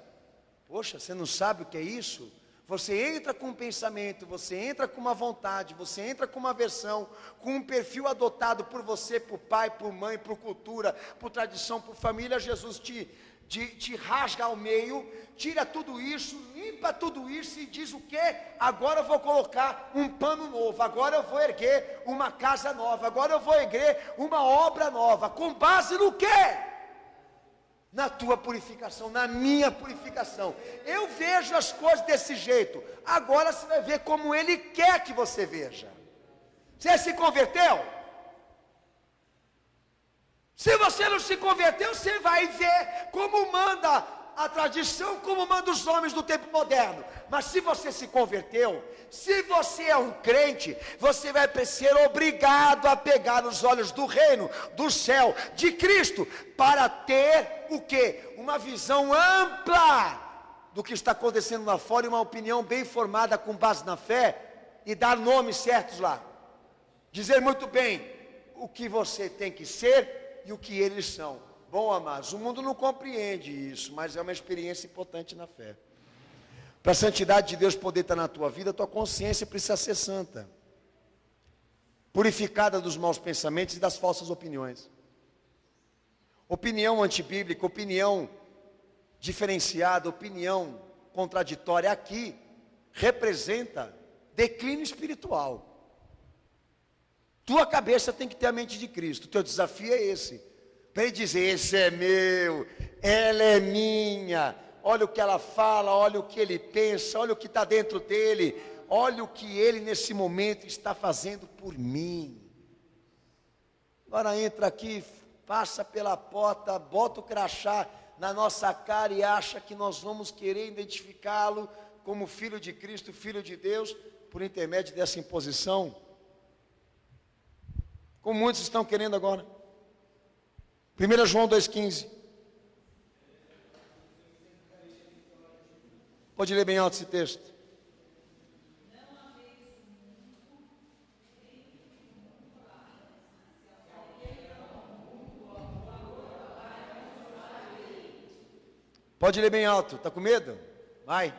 Poxa, você não sabe o que é isso? Você entra com um pensamento, você entra com uma vontade, você entra com uma versão, com um perfil adotado por você, por pai, por mãe, por cultura, por tradição, por família. Jesus te rasga ao meio, tira tudo isso, limpa tudo isso e diz o quê? Agora eu vou colocar um pano novo, agora eu vou erguer uma casa nova, agora eu vou erguer uma obra nova. Com base no quê? Na tua purificação, na minha purificação. Eu vejo as coisas desse jeito. Agora você vai ver como Ele quer que você veja. Você se converteu? Se você não se converteu, você vai ver como manda a tradição, como manda os homens do tempo moderno. Mas se você se converteu, se você é um crente, você vai ser obrigado a pegar os olhos do reino, do céu, de Cristo, para ter o quê? Uma visão ampla do que está acontecendo lá fora e uma opinião bem formada com base na fé e dar nomes certos lá. Dizer muito bem o que você tem que ser e o que eles são. Bom, amados, o mundo não compreende isso, mas é uma experiência importante na fé. Para a santidade de Deus poder estar na tua vida, a tua consciência precisa ser santa, purificada dos maus pensamentos e das falsas opiniões. Opinião antibíblica, opinião diferenciada, opinião contraditória aqui representa declínio espiritual. Tua cabeça tem que ter a mente de Cristo. O teu desafio é esse. Para ele dizer, esse é meu, ela é minha, olha o que ela fala, olha o que ele pensa, olha o que está dentro dele, olha o que ele nesse momento está fazendo por mim. Agora entra aqui, passa pela porta, bota o crachá na nossa cara e acha que nós vamos querer identificá-lo como filho de Cristo, filho de Deus, por intermédio dessa imposição, como muitos estão querendo agora. 1 João 2,15. Pode ler bem alto esse texto. Pode ler bem alto. Está com medo? Vai.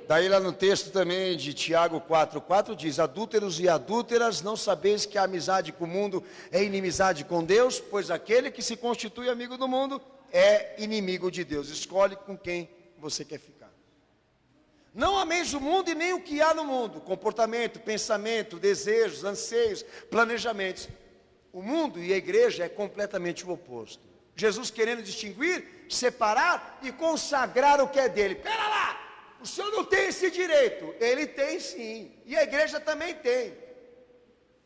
Daí lá no texto também de Tiago 4,4 diz: adúlteros e adúlteras, não sabeis que a amizade com o mundo é inimizade com Deus? Pois aquele que se constitui amigo do mundo é inimigo de Deus. Escolhe com quem você quer ficar. Não ameis o mundo e nem o que há no mundo. Comportamento, pensamento, desejos, anseios, planejamentos. O mundo e a igreja é completamente o oposto. Jesus querendo distinguir, separar e consagrar o que é dele. Pera lá! O senhor não tem esse direito. Ele tem sim. E a igreja também tem.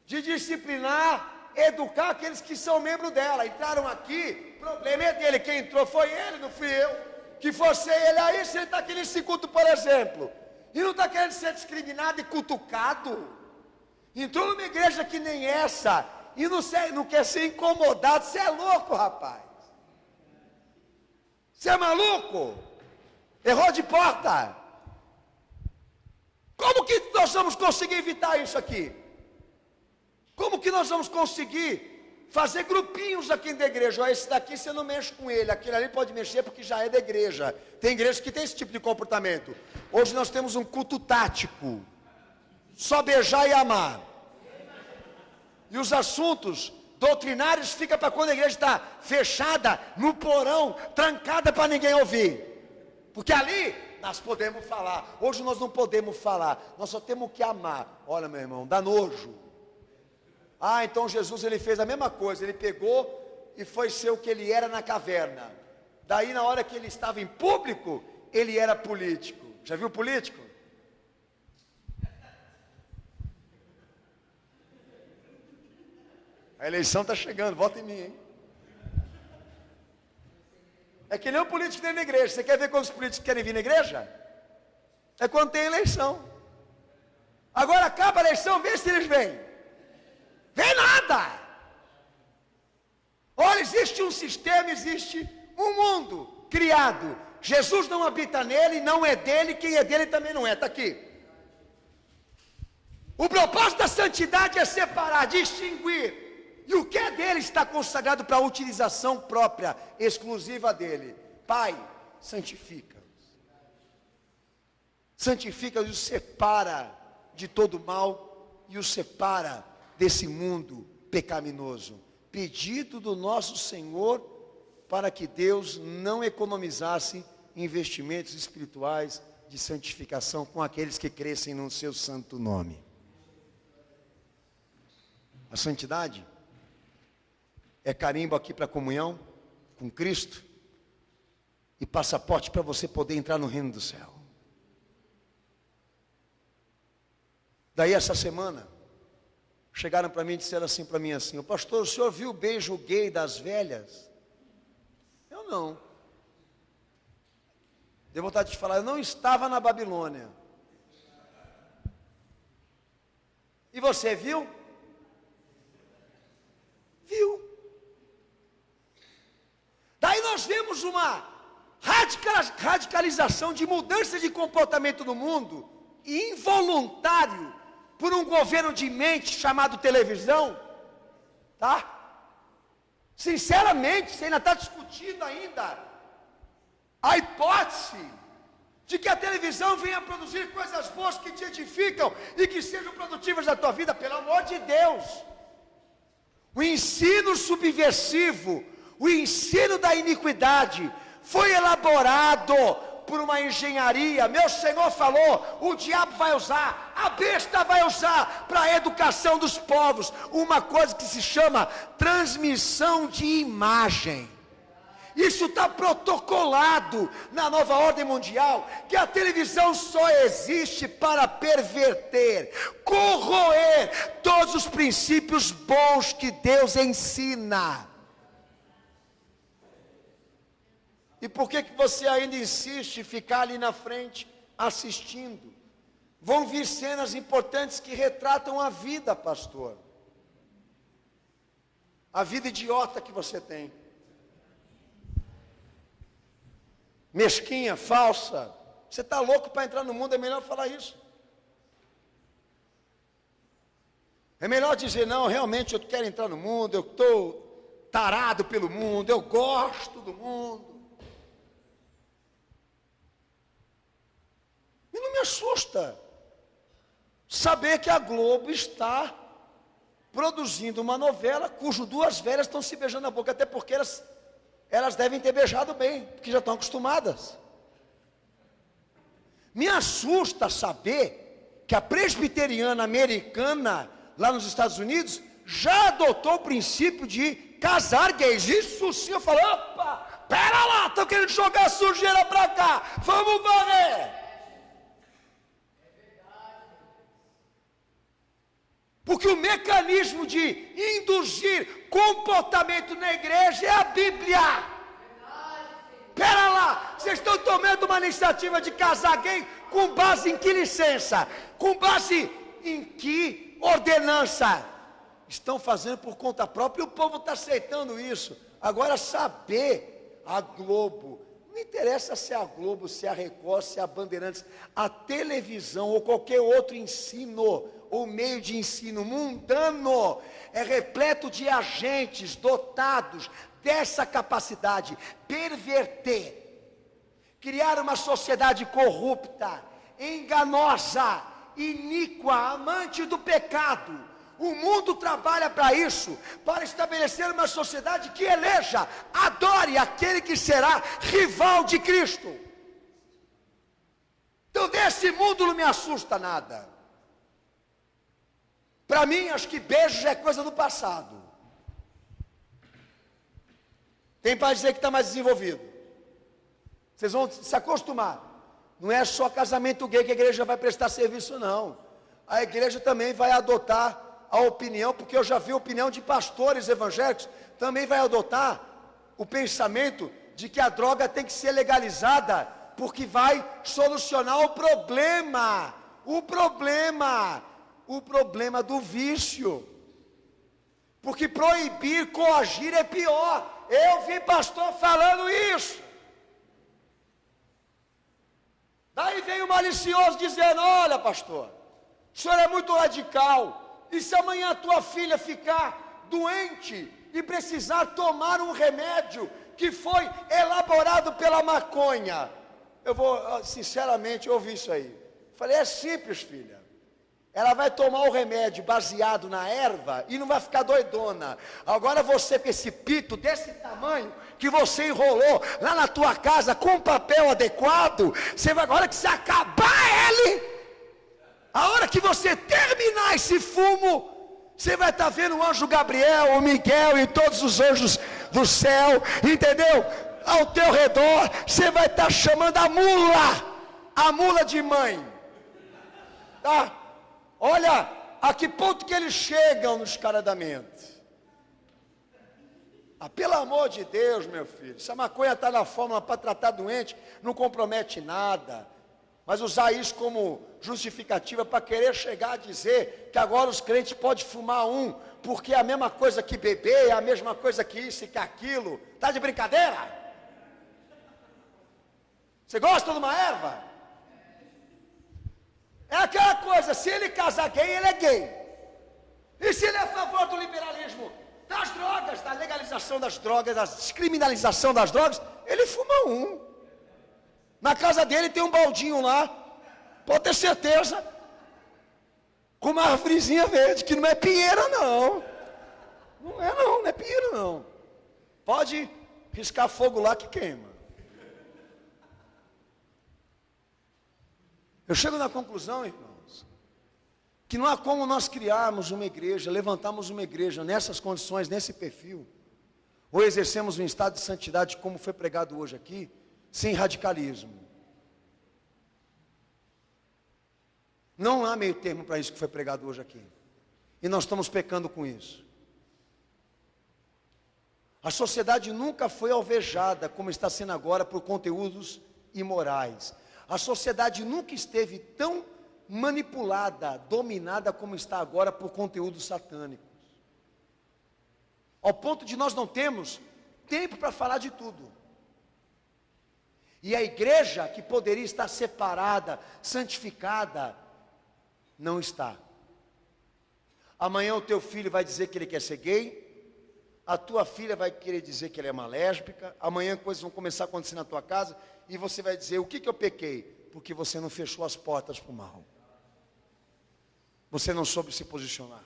De disciplinar, educar aqueles que são membros dela. Entraram aqui, o problema é dele. Quem entrou foi ele, não fui eu. Que fosse ele aí, se ele está aqui nesse culto, por exemplo. E não está querendo ser discriminado e cutucado. Entrou numa igreja que nem essa. E não quer ser incomodado. Você é louco, rapaz. Você é maluco? Errou de porta. Como que nós vamos conseguir evitar isso aqui? Como que nós vamos conseguir fazer grupinhos aqui dentro da igreja? Ó, esse daqui você não mexe com ele, aquele ali pode mexer porque já é da igreja. Tem igrejas que tem esse tipo de comportamento. Hoje nós temos um culto tático. Só beijar e amar. E os assuntos doutrinários ficam para quando a igreja está fechada, no porão, trancada para ninguém ouvir. Porque ali nós podemos falar. Hoje nós não podemos falar. Nós só temos que amar. Olha, meu irmão, dá nojo. Ah, então Jesus ele fez a mesma coisa. Ele pegou e foi ser o que ele era na caverna. Daí na hora que ele estava em público, ele era político. Já viu político? A eleição está chegando, vota em mim, hein? É que nem o político dentro da igreja. Você quer ver quantos políticos querem vir na igreja? É quando tem eleição. Agora acaba a eleição, vê se eles vêm. Vem nada. Olha, existe um sistema, existe um mundo criado. Jesus não habita nele, não é dele, quem é dele também não é. Está aqui. O propósito da santidade é separar, distinguir. E o que é dele está consagrado para a utilização própria, exclusiva dele. Pai, santifica-os. Santifica-os e os separa de todo mal e os separa desse mundo pecaminoso. Pedido do nosso Senhor para que Deus não economizasse investimentos espirituais de santificação com aqueles que crescem no seu santo nome. A santidade é carimbo aqui para a comunhão com Cristo e passaporte para você poder entrar no reino do céu. Daí essa semana, chegaram para mim e disseram assim para mim assim: o pastor, o senhor viu o beijo gay das velhas? Eu não. Deu vontade de falar, eu não estava na Babilônia. E você viu? Viu? Daí nós vemos uma radicalização de mudança de comportamento no mundo, involuntário, por um governo de mente chamado televisão, tá? Sinceramente, você ainda está discutindo ainda a hipótese de que a televisão venha produzir coisas boas que te edificam e que sejam produtivas na tua vida, pelo amor de Deus. O ensino subversivo, o ensino da iniquidade foi elaborado por uma engenharia. Meu Senhor falou, o diabo vai usar, a besta vai usar para a educação dos povos, uma coisa que se chama transmissão de imagem. Isso está protocolado na nova ordem mundial, que a televisão só existe para perverter, corroer todos os princípios bons que Deus ensina. E por que você ainda insiste em ficar ali na frente assistindo? Vão vir cenas importantes que retratam a vida, pastor. A vida idiota que você tem. Mesquinha, falsa. Você está louco para entrar no mundo, é melhor falar isso. É melhor dizer, não, realmente eu quero entrar no mundo, eu estou tarado pelo mundo, eu gosto do mundo. E não me assusta saber que a Globo está produzindo uma novela cujo duas velhas estão se beijando na boca, até porque elas devem ter beijado bem, porque já estão acostumadas. Me assusta saber que a presbiteriana americana, lá nos Estados Unidos, já adotou o princípio de casar gays. Isso sim, eu falo, opa, pera lá, estão querendo jogar sujeira para cá, vamos varrer. Porque o mecanismo de induzir comportamento na igreja é a Bíblia. Pera lá, vocês estão tomando uma iniciativa de casar gay com base em que licença? Com base em que ordenança? Estão fazendo por conta própria e o povo está aceitando isso. Agora saber, a Globo, Não interessa se é a Globo, se é a Record, se é a Bandeirantes, a televisão ou qualquer outro ensino ou meio de ensino mundano é repleto de agentes dotados dessa capacidade, perverter, criar uma sociedade corrupta, enganosa, iníqua, amante do pecado. O mundo trabalha para isso, para estabelecer uma sociedade que eleja, adore aquele que será rival de Cristo. Então desse mundo não me assusta nada. Para mim, acho que beijo já é coisa do passado. Tem para dizer que está mais desenvolvido. Vocês vão se acostumar. Não é só casamento gay que a igreja vai prestar serviço, não. A igreja também vai adotar a opinião, porque eu já vi a opinião de pastores evangélicos, também vai adotar o pensamento de que a droga tem que ser legalizada, porque vai solucionar o problema do vício. Porque proibir, coagir é pior. Eu vi pastor falando isso. Daí vem o malicioso dizendo: olha, pastor, o senhor é muito radical. E se amanhã a tua filha ficar doente e precisar tomar um remédio que foi elaborado pela maconha? Eu vou, sinceramente, ouvir isso aí. Falei: é simples, filha. Ela vai tomar o remédio baseado na erva e não vai ficar doidona. Agora você com esse pito desse tamanho que você enrolou lá na tua casa com papel adequado, você vai, agora que você acabar ele, a hora que você terminar esse fumo, você vai estar vendo o anjo Gabriel, o Miguel e todos os anjos do céu, entendeu? Ao teu redor, você vai estar chamando a mula de mãe, tá? Olha a que ponto que eles chegam no descaradamento. Pelo amor de Deus, meu filho, se a maconha está na fórmula para tratar doente, não compromete nada. Mas usar isso como justificativa para querer chegar a dizer que agora os crentes podem fumar porque é a mesma coisa que beber, é a mesma coisa que isso e que aquilo. Está de brincadeira? Você gosta de uma erva? É aquela coisa, se ele casar gay, ele é gay. E se ele é a favor do liberalismo, das drogas, da legalização das drogas, da descriminalização das drogas, ele fuma Na casa dele tem um baldinho lá, pode ter certeza, com uma árvorezinha verde, que não é pinheira não. Não é pinheira não. Pode riscar fogo lá que queima. Eu chego na conclusão, irmãos, que não há como nós criarmos uma igreja, levantarmos uma igreja nessas condições, nesse perfil, ou exercemos um estado de santidade como foi pregado hoje aqui, sem radicalismo. Não há meio termo para isso que foi pregado hoje aqui. E nós estamos pecando com isso. A sociedade nunca foi alvejada, como está sendo agora, por conteúdos imorais. A sociedade nunca esteve tão manipulada, dominada como está agora por conteúdos satânicos. Ao ponto de nós não termos tempo para falar de tudo. E a igreja que poderia estar separada, santificada, não está. Amanhã o teu filho vai dizer que ele quer ser gay, a tua filha vai querer dizer que ela é uma lésbica, amanhã coisas vão começar a acontecer na tua casa, e você vai dizer: o que eu pequei? Porque você não fechou as portas para o mal. Você não soube se posicionar.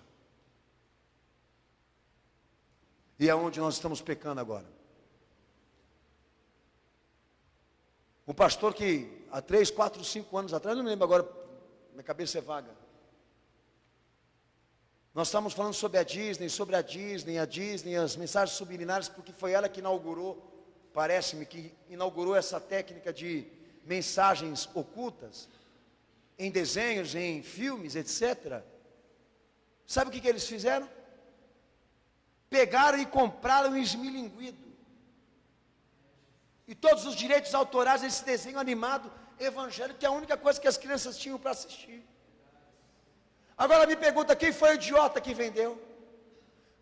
E é onde nós estamos pecando agora. Um pastor que há 3, 4, 5 anos atrás, não me lembro agora, minha cabeça é vaga. Nós estamos falando sobre a Disney, as mensagens subliminares, porque foi ela que inaugurou, parece-me que inaugurou essa técnica de mensagens ocultas, em desenhos, em filmes, etc. Sabe o que eles fizeram? Pegaram e compraram um esmilinguido. E todos os direitos autorais desse desenho animado evangélico, que é a única coisa que as crianças tinham para assistir. Agora me pergunta, quem foi o idiota que vendeu?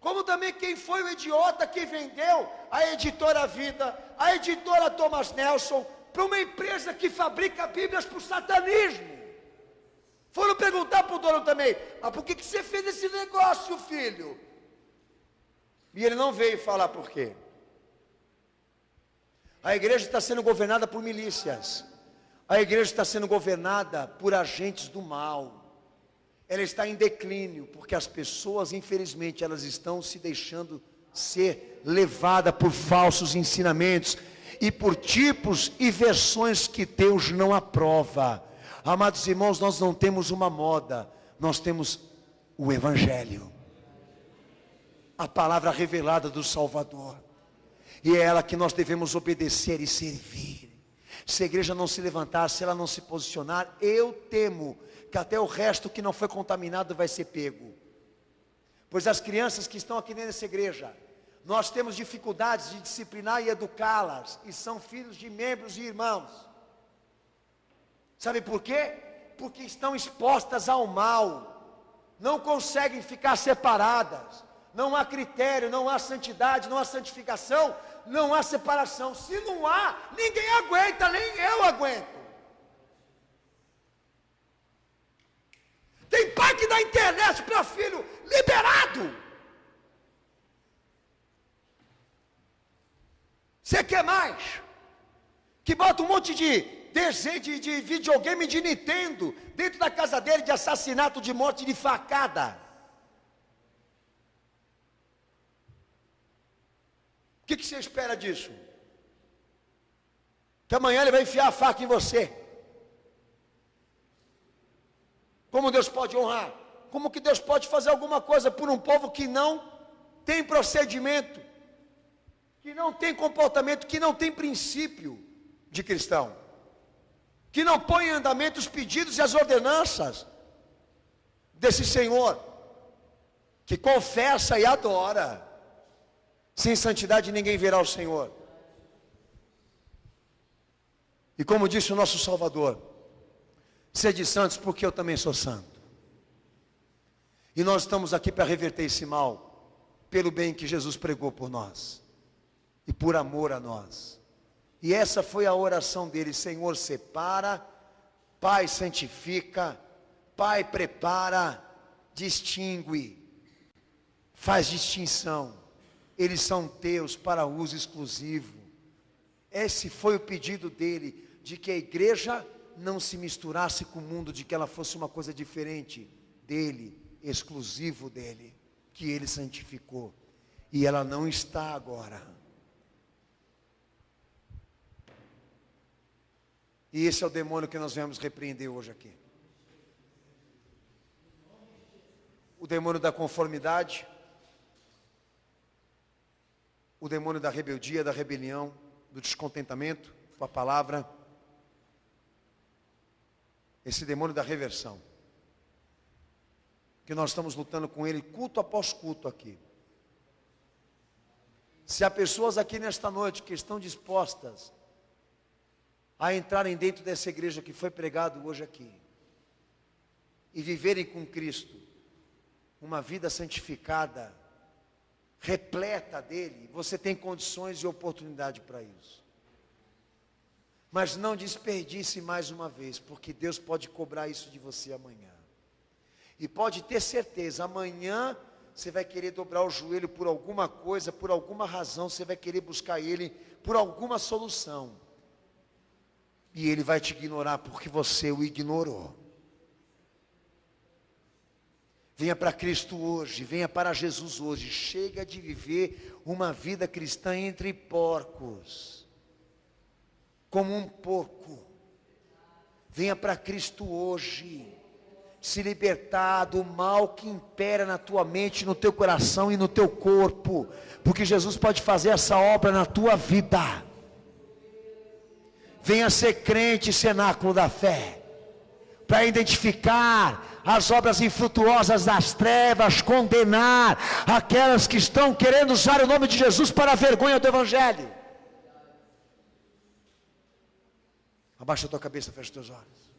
Como também quem foi o idiota que vendeu a editora Vida, a editora Thomas Nelson, para uma empresa que fabrica Bíblias para o satanismo. Foram perguntar para o dono também: mas por que você fez esse negócio, filho? E ele não veio falar por quê. A igreja está sendo governada por milícias. A igreja está sendo governada por agentes do mal. Ela está em declínio, porque as pessoas, infelizmente, elas estão se deixando ser levadas por falsos ensinamentos e por tipos e versões que Deus não aprova. Amados irmãos, nós não temos uma moda, nós temos o Evangelho, a palavra revelada do Salvador, e é ela que nós devemos obedecer e servir. Se a igreja não se levantar, se ela não se posicionar, eu temo que até o resto que não foi contaminado vai ser pego. Pois as crianças que estão aqui nessa igreja, nós temos dificuldades de disciplinar e educá-las, e são filhos de membros e irmãos. Sabe por quê? Porque estão expostas ao mal, não conseguem ficar separadas, não há critério, não há santidade, não há santificação, não há separação. Se não há, ninguém aguenta, nem eu aguento. Tem pai que dá internet para filho liberado. Você quer mais? Que bota um monte de desenho de videogame de Nintendo dentro da casa dele, de assassinato, de morte, de facada. O que você espera disso? Que amanhã ele vai enfiar a faca em você. Como Deus pode honrar? Como que Deus pode fazer alguma coisa por um povo que não tem procedimento, que não tem comportamento, que não tem princípio de cristão, que não põe em andamento os pedidos e as ordenanças desse Senhor, que confessa e adora? Sem santidade ninguém verá o Senhor. E como disse o nosso Salvador: sede santos, porque eu também sou santo. E nós estamos aqui para reverter esse mal, pelo bem que Jesus pregou por nós, e por amor a nós. E essa foi a oração dele: Senhor, separa, Pai, santifica, Pai, prepara, distingue, faz distinção. Eles são teus para uso exclusivo. Esse foi o pedido dele, de que a igreja não se misturasse com o mundo, de que ela fosse uma coisa diferente dele, exclusivo dele, que ele santificou. E ela não está agora. E esse é o demônio que nós viemos repreender hoje aqui. O demônio da conformidade, o demônio da rebeldia, da rebelião, do descontentamento com a palavra, esse demônio da reversão, que nós estamos lutando com ele culto após culto aqui. Se há pessoas aqui nesta noite que estão dispostas a entrarem dentro dessa igreja que foi pregado hoje aqui, e viverem com Cristo uma vida santificada, repleta dele, você tem condições e oportunidade para isso. Mas não desperdice mais uma vez, porque Deus pode cobrar isso de você amanhã. E pode ter certeza, amanhã você vai querer dobrar o joelho por alguma coisa, por alguma razão, você vai querer buscar ele por alguma solução. E ele vai te ignorar porque você o ignorou. Venha para Cristo hoje, venha para Jesus hoje. Chega de viver uma vida cristã entre porcos, como um porco. Venha para Cristo hoje, se libertar do mal que impera na tua mente, no teu coração e no teu corpo, porque Jesus pode fazer essa obra na tua vida. Venha ser crente, cenáculo da fé, para identificar as obras infrutuosas das trevas, condenar aquelas que estão querendo usar o nome de Jesus para a vergonha do Evangelho. Abaixa a tua cabeça, fecha os teus olhos.